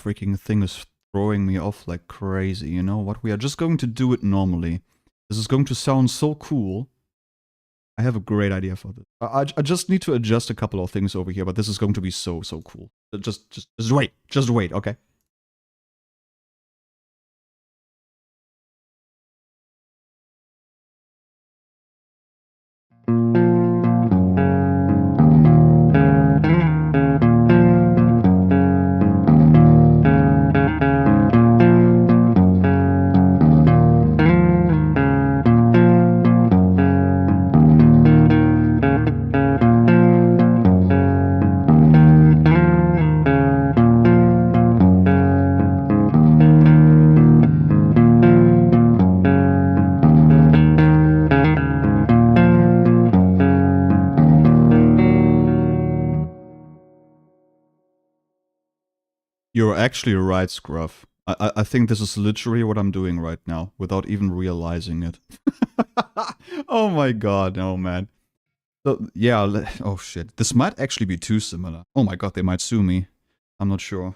freaking thing is throwing me off like crazy. You know what? We are just going to do it normally. This is going to sound so cool. I have a great idea for this. I just need to adjust a couple of things over here, but this is going to be so cool. Just wait, okay? You're actually right, Scruff. I think this is literally what I'm doing right now, without even realizing it. Oh my god, no man. So yeah, oh shit. This might actually be too similar. Oh my god, they might sue me. I'm not sure.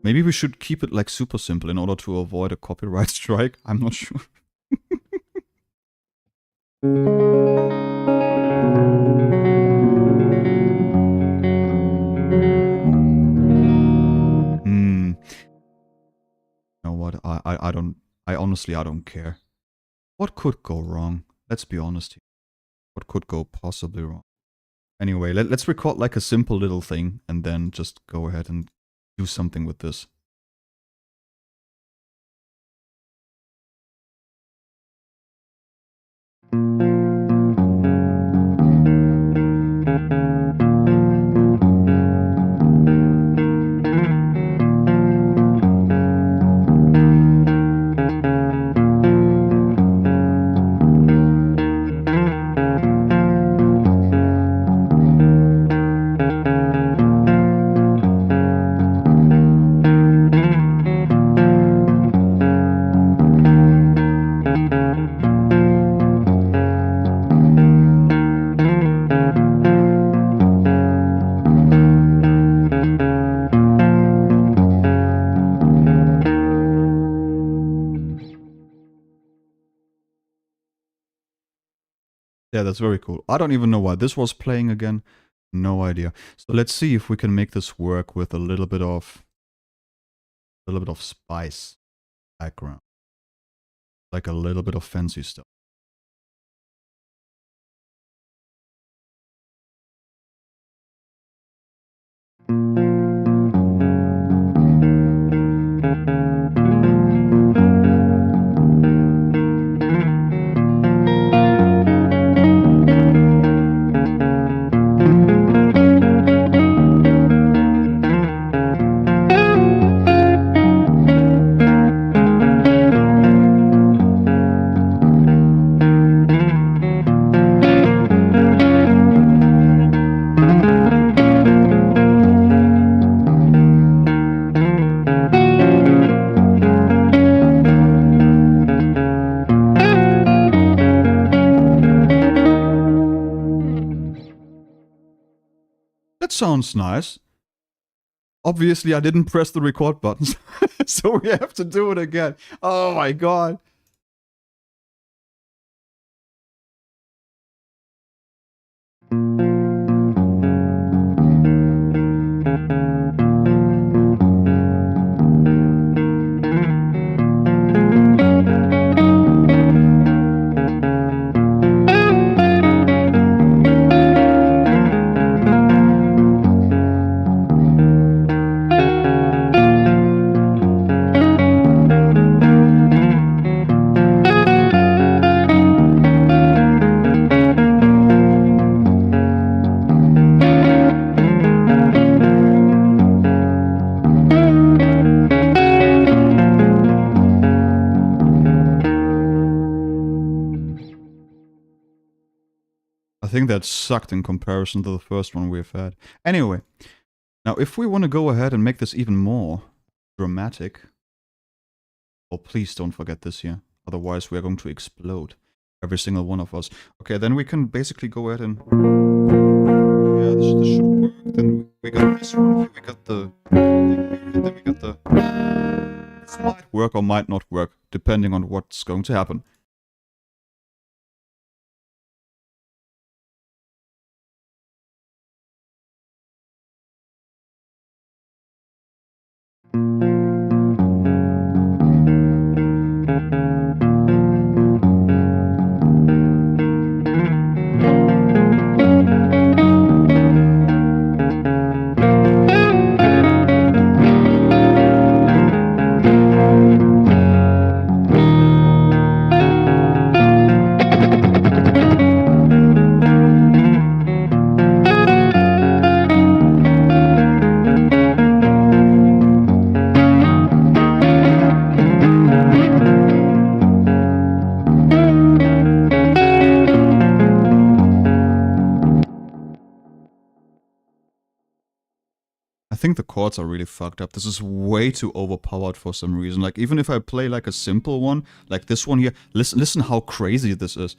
Maybe we should keep it like super simple in order to avoid a copyright strike. I'm not sure. You know what? I honestly, I don't care. What could go wrong? Let's be honest here. What could go possibly wrong? Anyway, let's record like a simple little thing and then just go ahead and do something with this. Yeah, that's very cool. I don't even know why this was playing again. No idea. So let's see if we can make this work with a little bit of spice background. Like a little bit of fancy stuff. That sounds nice. Obviously, I didn't press the record buttons, so we have to do it again. Oh my god. I think that sucked in comparison to the first one we've had. Anyway, now if we want to go ahead and make this even more dramatic, oh please don't forget this here, otherwise we are going to explode, every single one of us. Okay, then we can basically go ahead and yeah, this should work. Then we got this one here, we got the and then we got the this might work or might not work depending on what's going to happen. think the chords are really fucked up. This is way too overpowered for some reason. Like, even if I play like a simple one, like this one here, listen how crazy this is.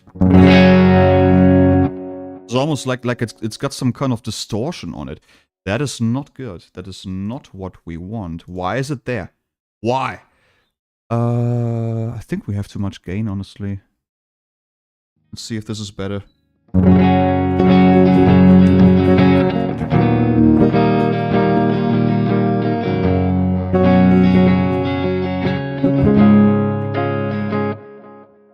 It's almost like it's got some kind of distortion on it. That is not good. That is not what we want. Why is it there? Why? I think we have too much gain, honestly. Let's see if this is better.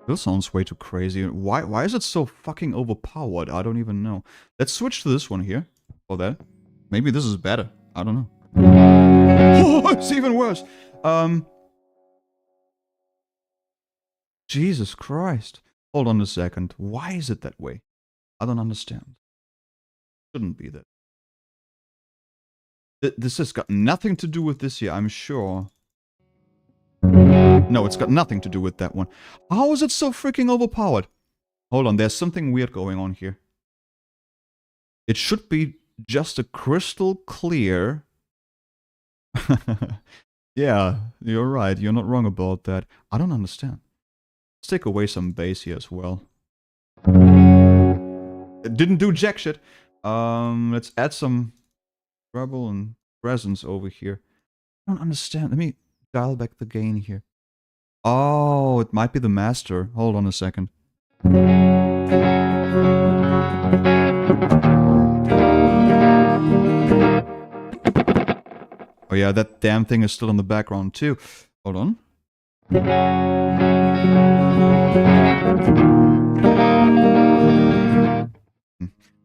This sounds way too crazy. Why is it so fucking overpowered? I don't even know. Let's switch to this one here. Or that. Maybe this is better. I don't know. Oh, it's even worse. Jesus Christ. Hold on a second. Why is it that way? I don't understand. Shouldn't be that. This has got nothing to do with this here, I'm sure. No, it's got nothing to do with that one. How is it so freaking overpowered? Hold on, there's something weird going on here. It should be just a crystal clear... Yeah, you're right. You're not wrong about that. I don't understand. Let's take away some bass here as well. It didn't do jack shit. Let's add some treble and presence over here. I don't understand. Let me dial back the gain here. Oh, it might be the master. Hold on a second. Oh yeah, that damn thing is still in the background too. Hold on.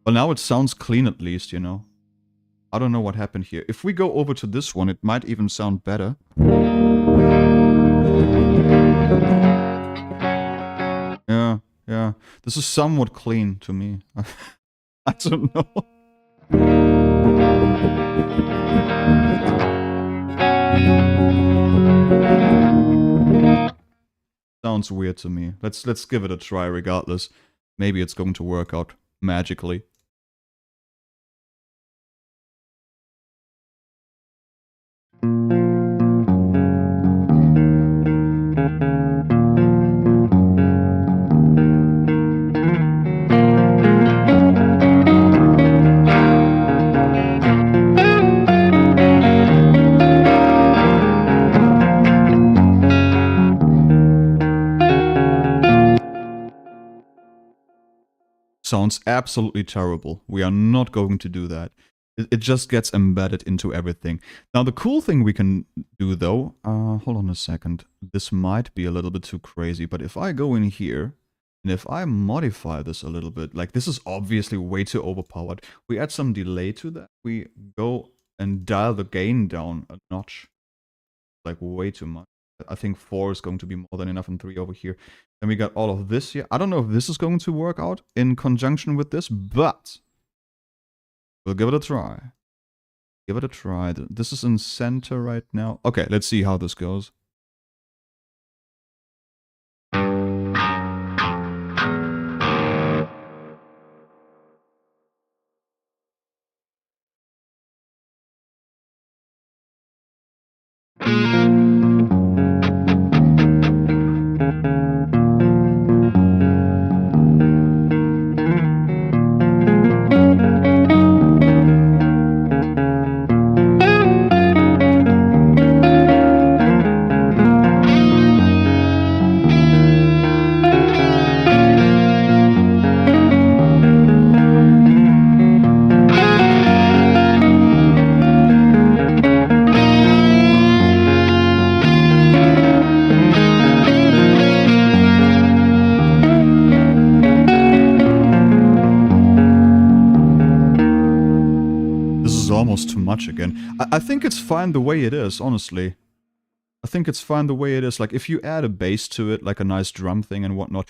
Well, now it sounds clean at least, you know. I don't know what happened here. If we go over to this one, it might even sound better. Yeah. This is somewhat clean to me. I don't know. Sounds weird to me. Let's give it a try regardless. Maybe it's going to work out magically. Sounds absolutely terrible. We are not going to do that. It just gets embedded into everything. Now, the cool thing we can do, though... hold on a second. This might be a little bit too crazy, but if I go in here, and if I modify this a little bit, like, this is obviously way too overpowered. We add some delay to that. We go and dial the gain down a notch. Like, way too much. I think 4 is going to be more than enough, and 3 over here. And we got all of this here. I don't know if this is going to work out in conjunction with this, but we'll give it a try. Give it a try. This is in center right now. Okay, let's see how this goes. Too much again. I think it's fine the way it is, honestly. I think it's fine the way it is. Like, if you add a bass to it, like a nice drum thing and whatnot,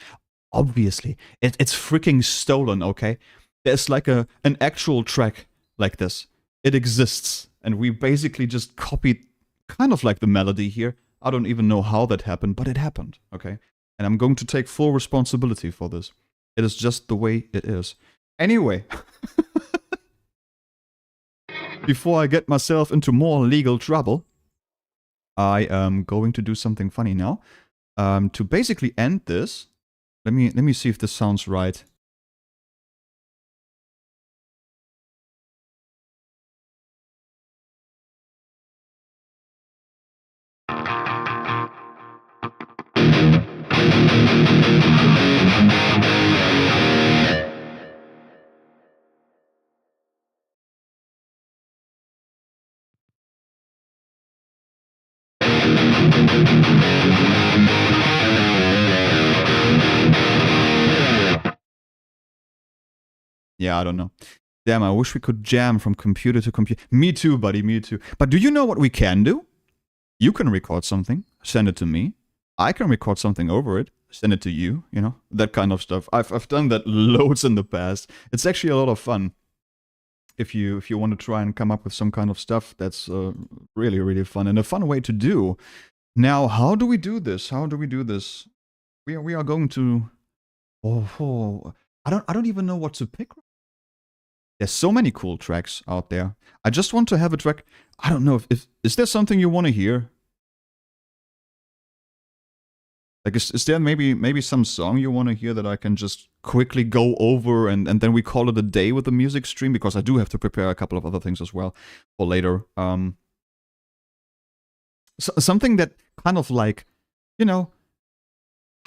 obviously, it's freaking stolen, okay? There's like an actual track like this. It exists. And we basically just copied kind of like the melody here. I don't even know how that happened, but it happened, okay? And I'm going to take full responsibility for this. It is just the way it is. Anyway... before I get myself into more legal trouble, I am going to do something funny now. To basically end this, let me see if this sounds right. Yeah, I don't know. Damn, I wish we could jam from computer to computer. Me too, buddy, me too. But do you know what we can do? You can record something, send it to me. I can record something over it, send it to you, you know? That kind of stuff. I've done that loads in the past. It's actually a lot of fun. If you want to try and come up with some kind of stuff, that's really, really fun. And a fun way to do. Now, how do we do this? How do we do this? We are going to... Oh, I don't even know what to pick. There's so many cool tracks out there. I just want to have a track. I don't know if is there something you want to hear? Like, is there maybe some song you want to hear that I can just quickly go over and then we call it a day with the music stream? Because I do have to prepare a couple of other things as well for later. Something that kind of like, you know,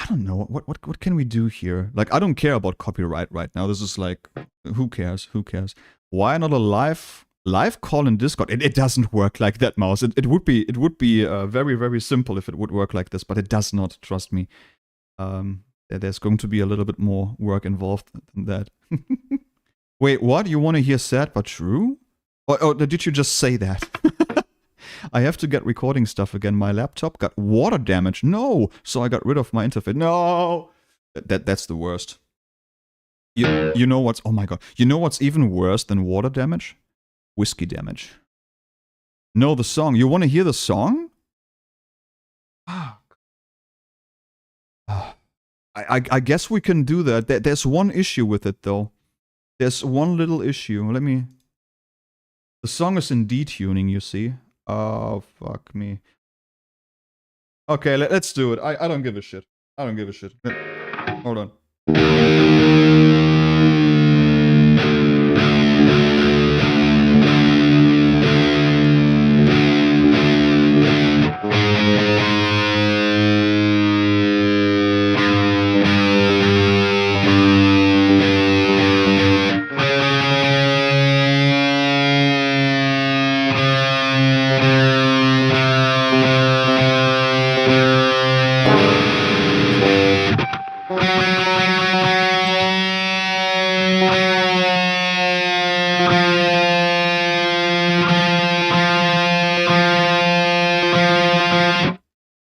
I don't know, what can we do here? Like, I don't care about copyright right now. This is like, who cares? Who cares? Why not a live call in Discord? It doesn't work like that, Mouse. It would be very, very simple if it would work like this, but it does not, trust me. There's going to be a little bit more work involved than that. Wait, what? You want to hear sad but true? Or did you just say that? I have to get recording stuff again. My laptop got water damage. No! So I got rid of my interface. No! That's the worst. You know what's... Oh my god. You know what's even worse than water damage? Whiskey damage. No, the song. You want to hear the song? I guess we can do that. There's one issue with it, though. There's one little issue. Let me... The song is in D-tuning, you see. Oh, fuck me. Okay, let's do it. I don't give a shit. I don't give a shit. Hold on.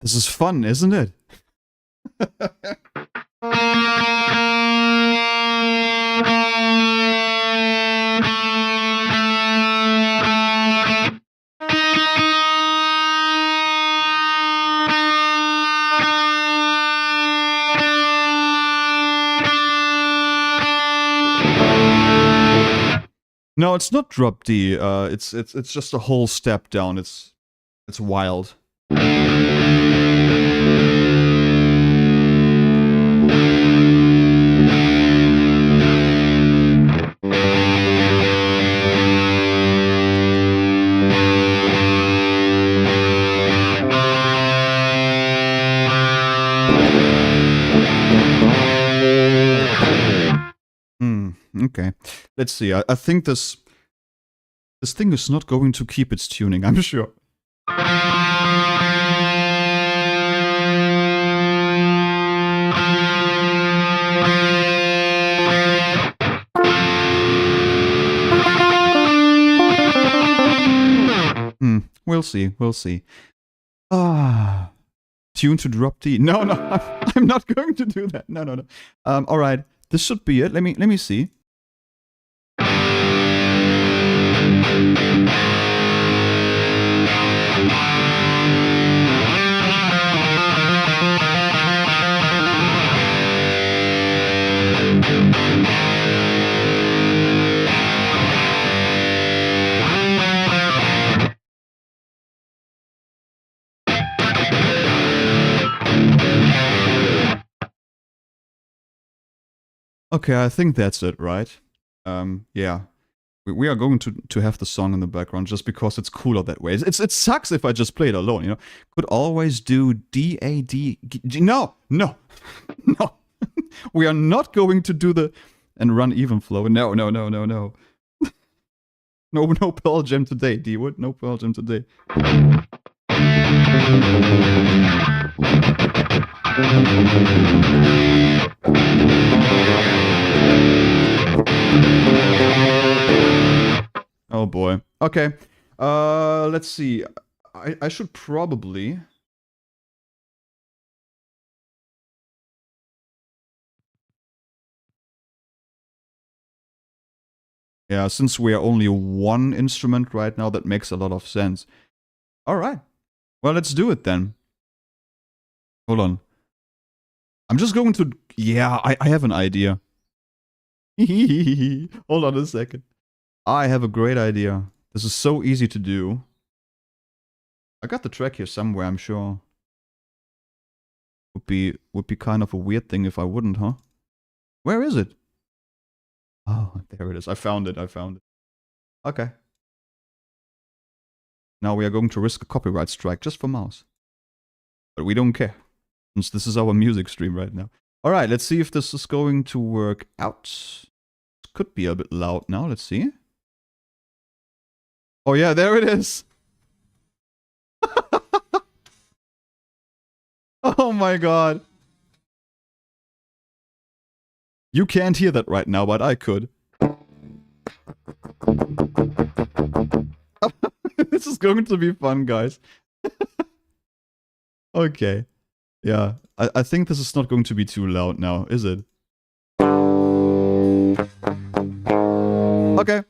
This is fun, isn't it? No, it's not drop D. It's just a whole step down. It's wild. Okay, let's see. I think this thing is not going to keep its tuning, I'm sure. We'll see, we'll see. Tune to drop D. No, I'm not going to do that. No. All right, this should be it. Let me see. Okay, I think that's it, right? Yeah. We are going to have the song in the background just because it's cooler that way. It sucks if I just play it alone, you know? Could always do D-A-D... No! No! No! We are not going to do the... and run even flow. No, no, no, no, no. No Pearl Jam today, D-Wood. No Pearl Jam today. Oh boy. Okay. Let's see. I should probably... Yeah, since we are only one instrument right now, that makes a lot of sense. Alright. Well, let's do it then. Hold on. I'm just going to... Yeah, I have an idea. Hold on a second. I have a great idea. This is so easy to do. I got the track here somewhere, I'm sure. Would be kind of a weird thing if I wouldn't, huh? Where is it? Oh, there it is. I found it. Okay. Now we are going to risk a copyright strike just for mouse. But we don't care, since this is our music stream right now. Alright, let's see if this is going to work out. It could be a bit loud now, let's see. Oh yeah, there it is! Oh my god. You can't hear that right now, but I could. This is going to be fun, guys. Okay. Yeah, I think this is not going to be too loud now, is it? Okay.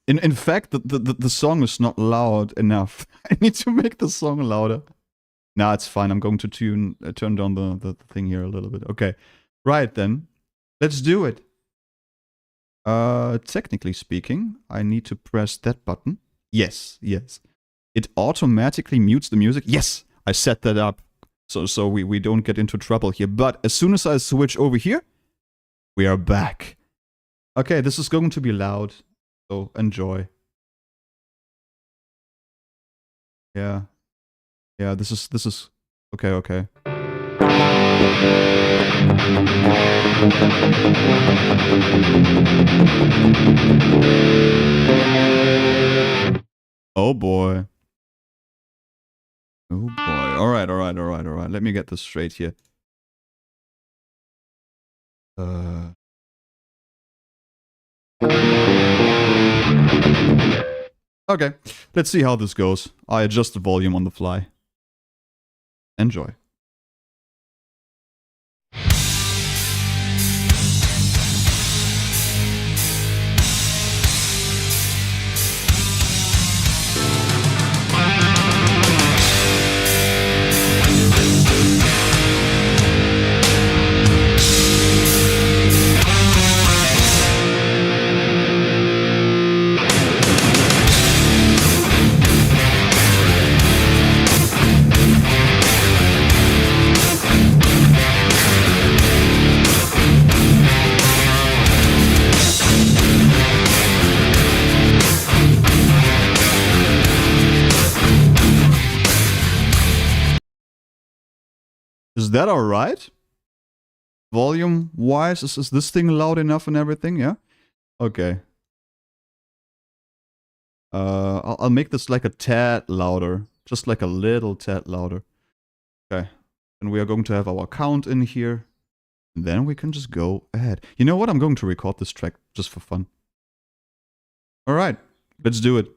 In fact, the song is not loud enough. I need to make the song louder. Nah, it's fine. I'm going to turn down the thing here a little bit. Okay. Right then. Let's do it. Technically speaking, I need to press that button. Yes, yes. It automatically mutes the music. Yes, I set that up. So we don't get into trouble here. But as soon as I switch over here, we are back. Okay, this is going to be loud. So enjoy. Yeah. Yeah, this is okay, okay. Oh boy. Oh boy. Alright, alright, alright, alright. Let me get this straight here. Okay, let's see how this goes. I adjust the volume on the fly. Enjoy. Is that alright? Volume wise, is this thing loud enough and everything? Yeah? Okay. I'll make this like a tad louder. Just like a little tad louder. Okay. And we are going to have our count in here. And then we can just go ahead. You know what? I'm going to record this track just for fun. Alright. Let's do it.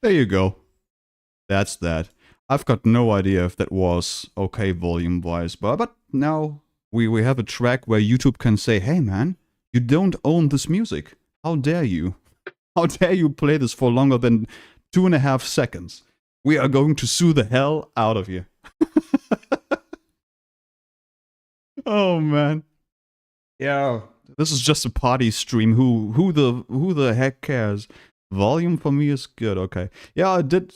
There you go. That's that. I've got no idea if that was okay volume-wise, but now we have a track where YouTube can say, hey man, you don't own this music. How dare you? How dare you play this for longer than 2.5 seconds? We are going to sue the hell out of you. Oh man. Yeah, this is just a party stream. Who the heck cares? Volume for me is good. Okay. Yeah, I did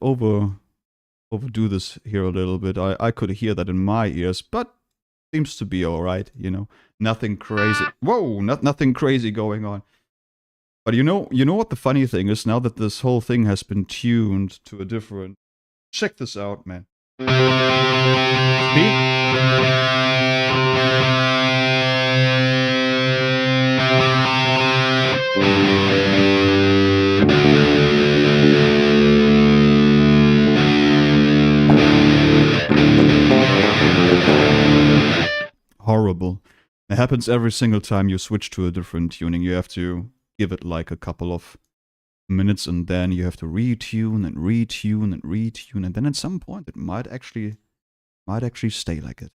overdo this here a little bit. I could hear that in my ears, but seems to be all right, you know. Nothing crazy. Whoa, nothing crazy going on. But you know what the funny thing is, now that this whole thing has been tuned to a different... Check this out, man. See? Horrible. It happens every single time you switch to a different tuning. You have to give it like a couple of minutes, and then you have to retune and retune and retune, and then at some point it might actually stay like it.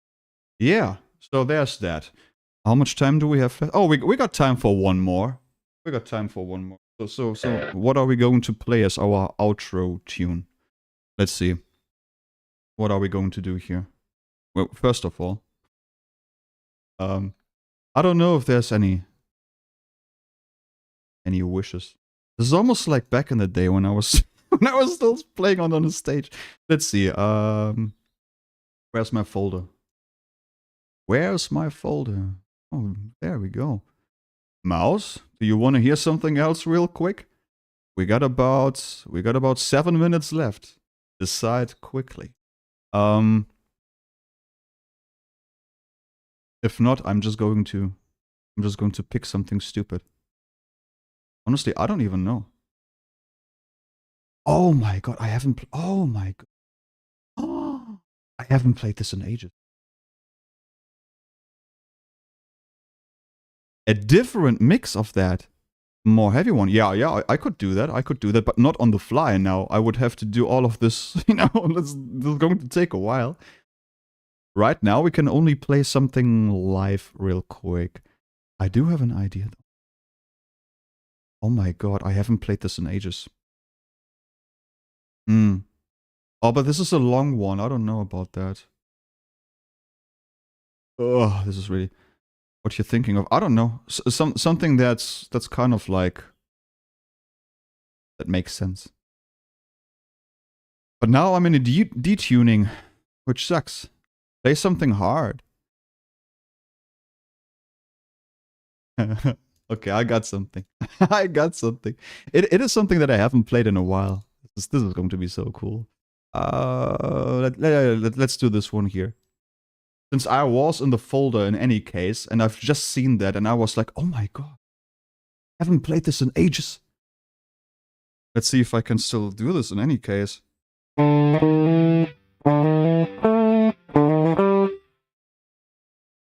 Yeah, so there's that. How much time do we have? Oh, we got time for one more. We got time for one more. So what are we going to play as our outro tune? Let's see. What are we going to do here? Well, first of all, I don't know if there's any wishes. This is almost like back in the day when I was when I was still playing on the stage. Let's see. Where's my folder? Where's my folder? Oh, there we go. Mouse, do you want to hear something else real quick? We got about 7 minutes left. Decide quickly. If not, I'm just going to pick something stupid. Honestly, I don't even know. Oh my god, I haven't. Oh my god. Oh, I haven't played this in ages. A different mix of that. More heavy one. Yeah, I could do that. I could do that, but not on the fly now. I would have to do all of this, you know, this is going to take a while. Right now, we can only play something live real quick. I do have an idea, though. Oh my god, I haven't played this in ages. Oh, but this is a long one. I don't know about that. Oh, this is really... What you're thinking of? I don't know. Something that's kind of like... That makes sense. But now I'm in a detuning, which sucks. Play something hard. Okay, I got something. I got something. It is something that I haven't played in a while. This is going to be so cool. Let's do this one here. Since I was in the folder in any case, and I've just seen that, and I was like, oh my god. I haven't played this in ages. Let's see if I can still do this in any case.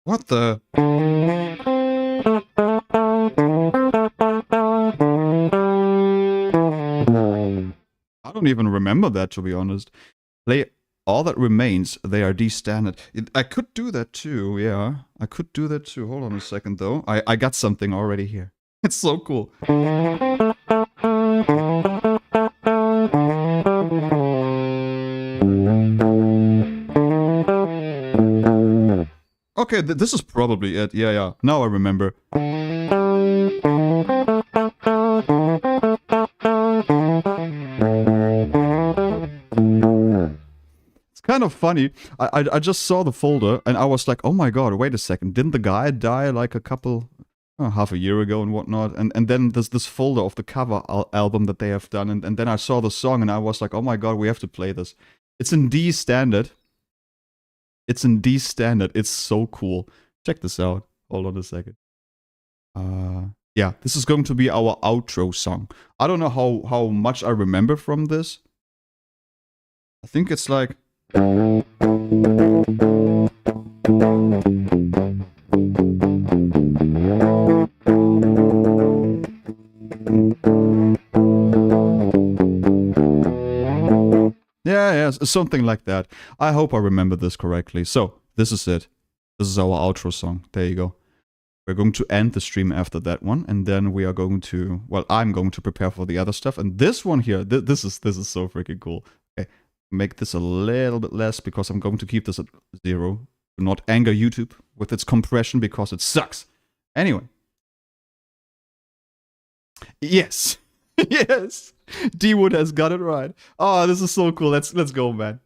What the? I don't even remember that, to be honest. Play All That Remains. They are D-standard. I could do that too, yeah. I could do that too. Hold on a second, though. I got something already here. It's so cool. Okay, this is probably it. Yeah. Now I remember. It's kind of funny. I just saw the folder and I was like, oh my god, wait a second. Didn't the guy die like a couple... half a year ago and whatnot, and then there's this folder of the cover album that they have done, and then I saw the song and I was like, oh my god, we have to play this. It's in D standard. It's in D standard. It's so cool. Check this out. Hold on a second. Yeah, this is going to be our outro song. I don't know how much I remember from this. I think it's like... something like that. I hope I remember this correctly. So, this is it. This is our outro song. There you go. We're going to end the stream after that one, and then we are going to, well, I'm going to prepare for the other stuff. And this one here, this is so freaking cool. Okay, make this a little bit less because I'm going to keep this at 0. Do not anger YouTube with its compression because it sucks. Anyway. Yes. Yes. D-Wood has got it right. Oh, this is so cool. Let's go, man.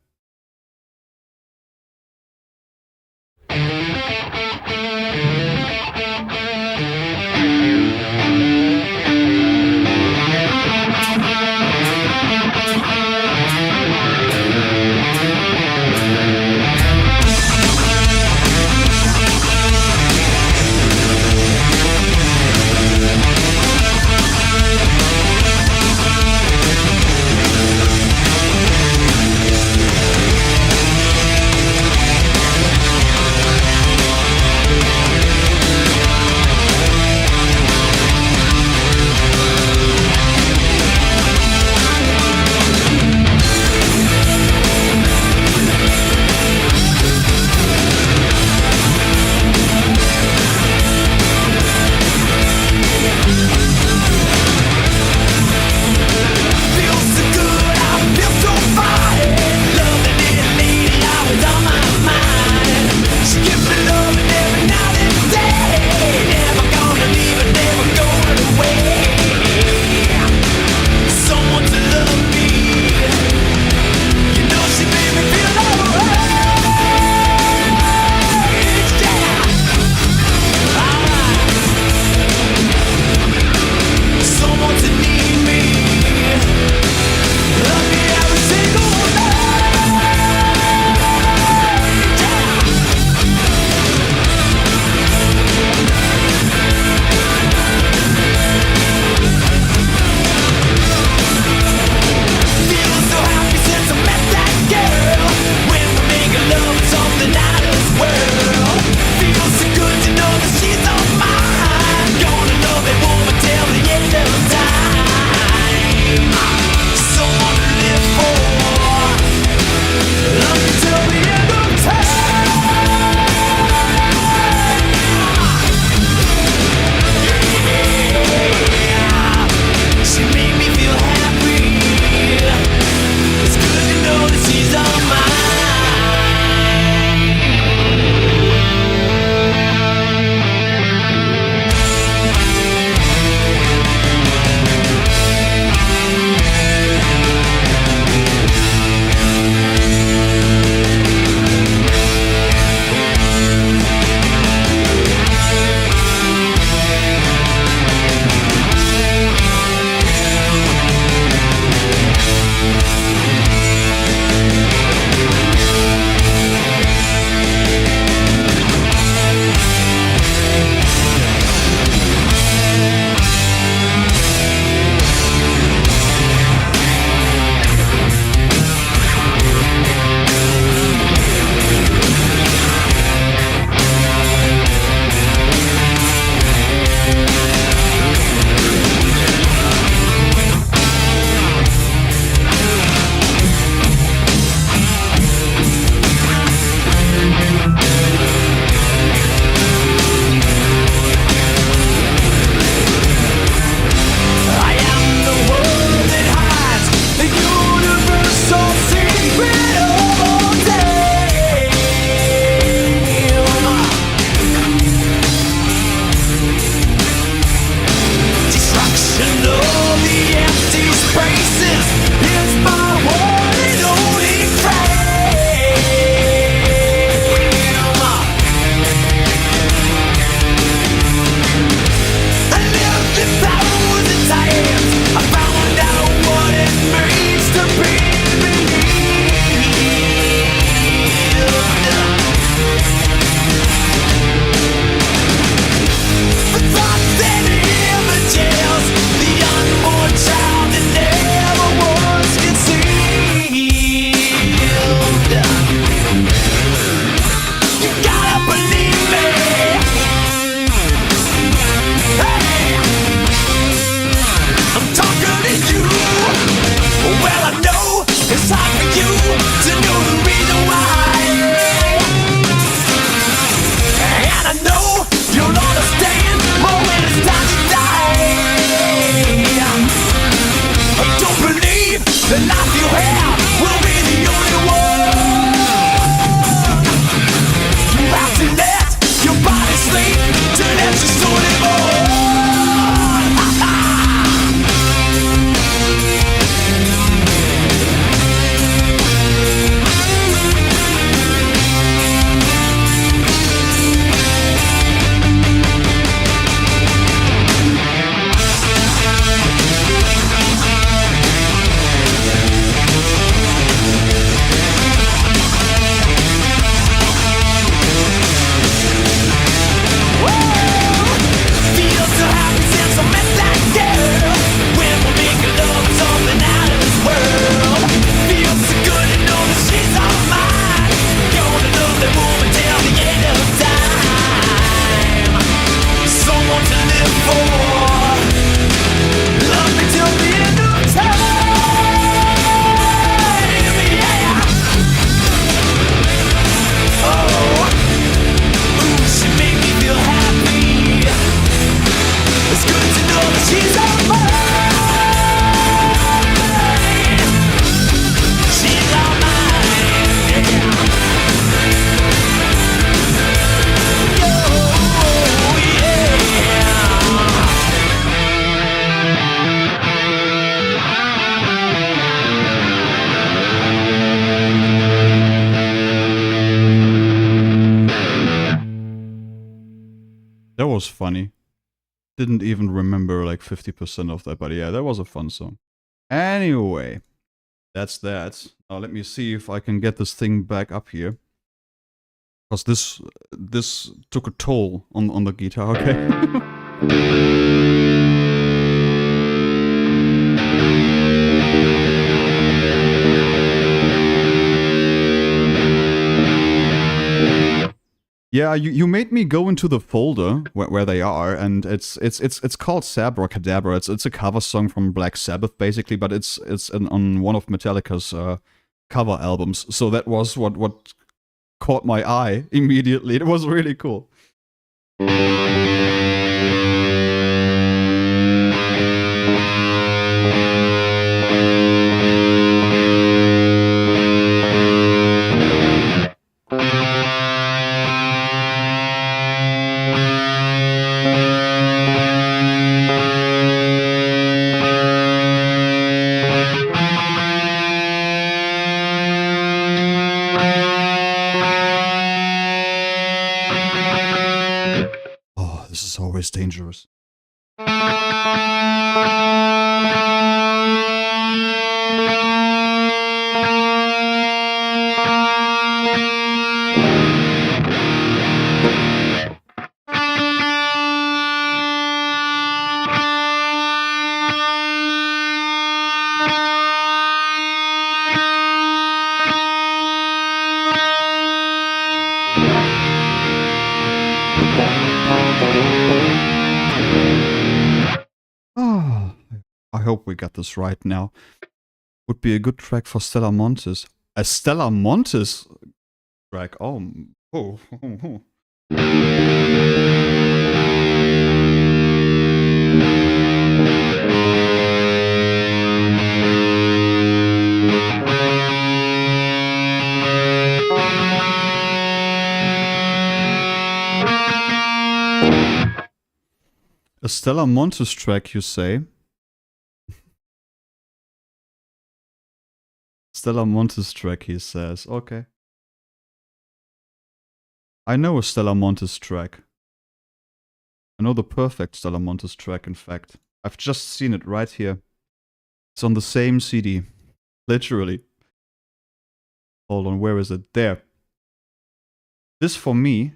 That was funny. Didn't even remember like 50% of that, but yeah, that was a fun song. Anyway, that's that. Now let me see if I can get this thing back up here. Because this took a toll on the guitar, okay? Yeah, you made me go into the folder where they are, and it's called Sabra Cadabra. It's a cover song from Black Sabbath, basically, but it's on one of Metallica's cover albums. So that was what caught my eye immediately. It was really cool. This is always dangerous. I hope we got this right now. Would be a good track for Stella Montes. A Stella Montes track? Oh. A Stella Montes track, you say? Stella Montes track, he says. Okay. I know a Stella Montes track. I know the perfect Stella Montes track, in fact. I've just seen it right here. It's on the same CD. Literally. Hold on, where is it? There. This for me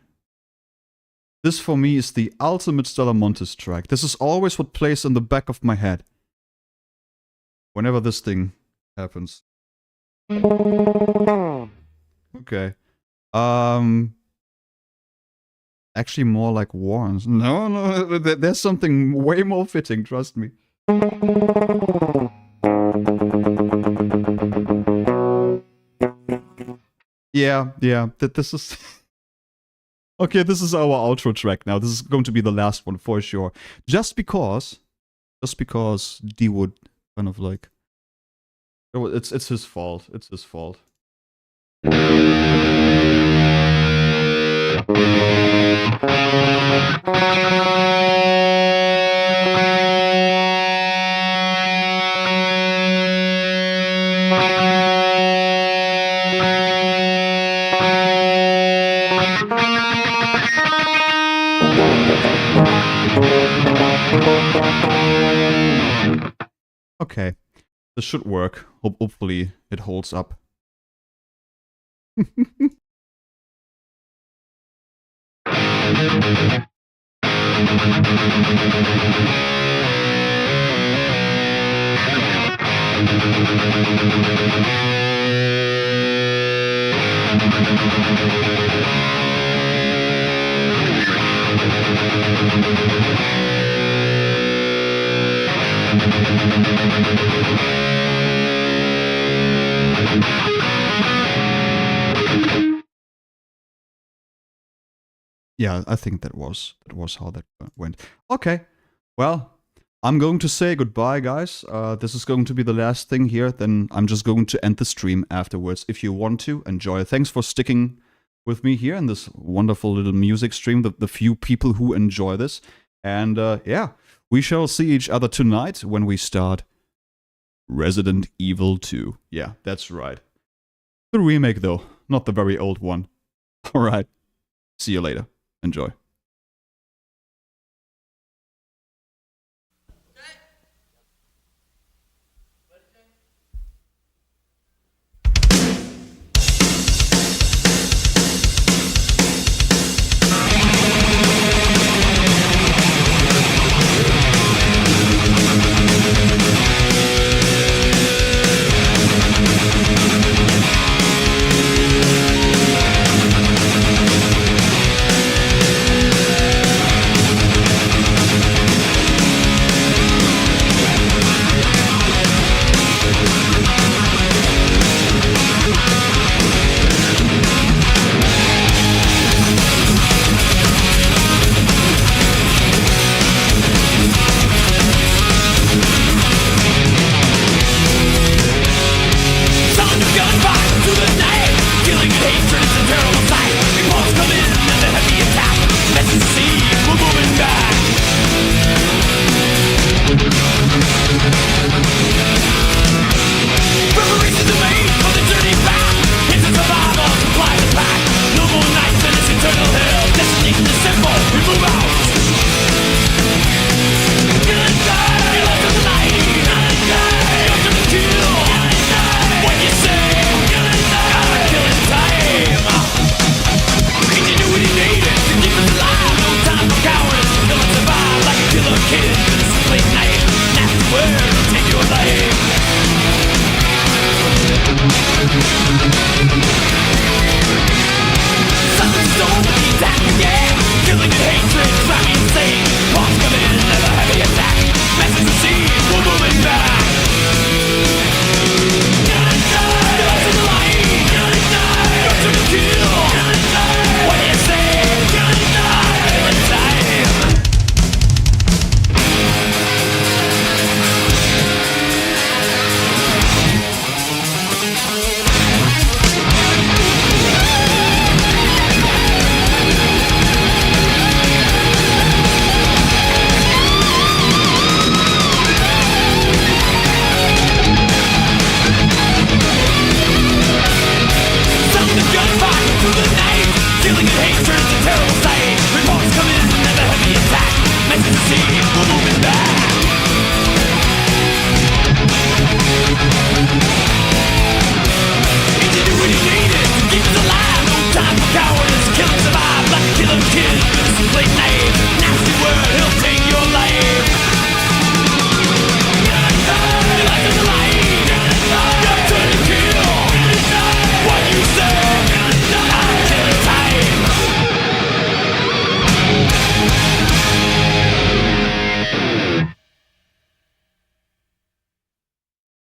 is the ultimate Stella Montes track. This is always what plays in the back of my head. Whenever this thing happens. Okay. Actually more like Warren's. No, there's something way more fitting, trust me. Yeah, this is... Okay, this is our outro track now. This is going to be the last one for sure. Just because D would kind of like... It's his fault. It's his fault. Okay, this should work. Hopefully it holds up. Yeah, I think that was how that went. Okay, well, I'm going to say goodbye, guys. This is going to be the last thing here. Then I'm just going to end the stream afterwards. If you want to, enjoy. Thanks for sticking with me here in this wonderful little music stream, the few people who enjoy this. And yeah, we shall see each other tonight when we start Resident Evil 2. Yeah, that's right. The remake, though, not the very old one. Alright, see you later. Enjoy.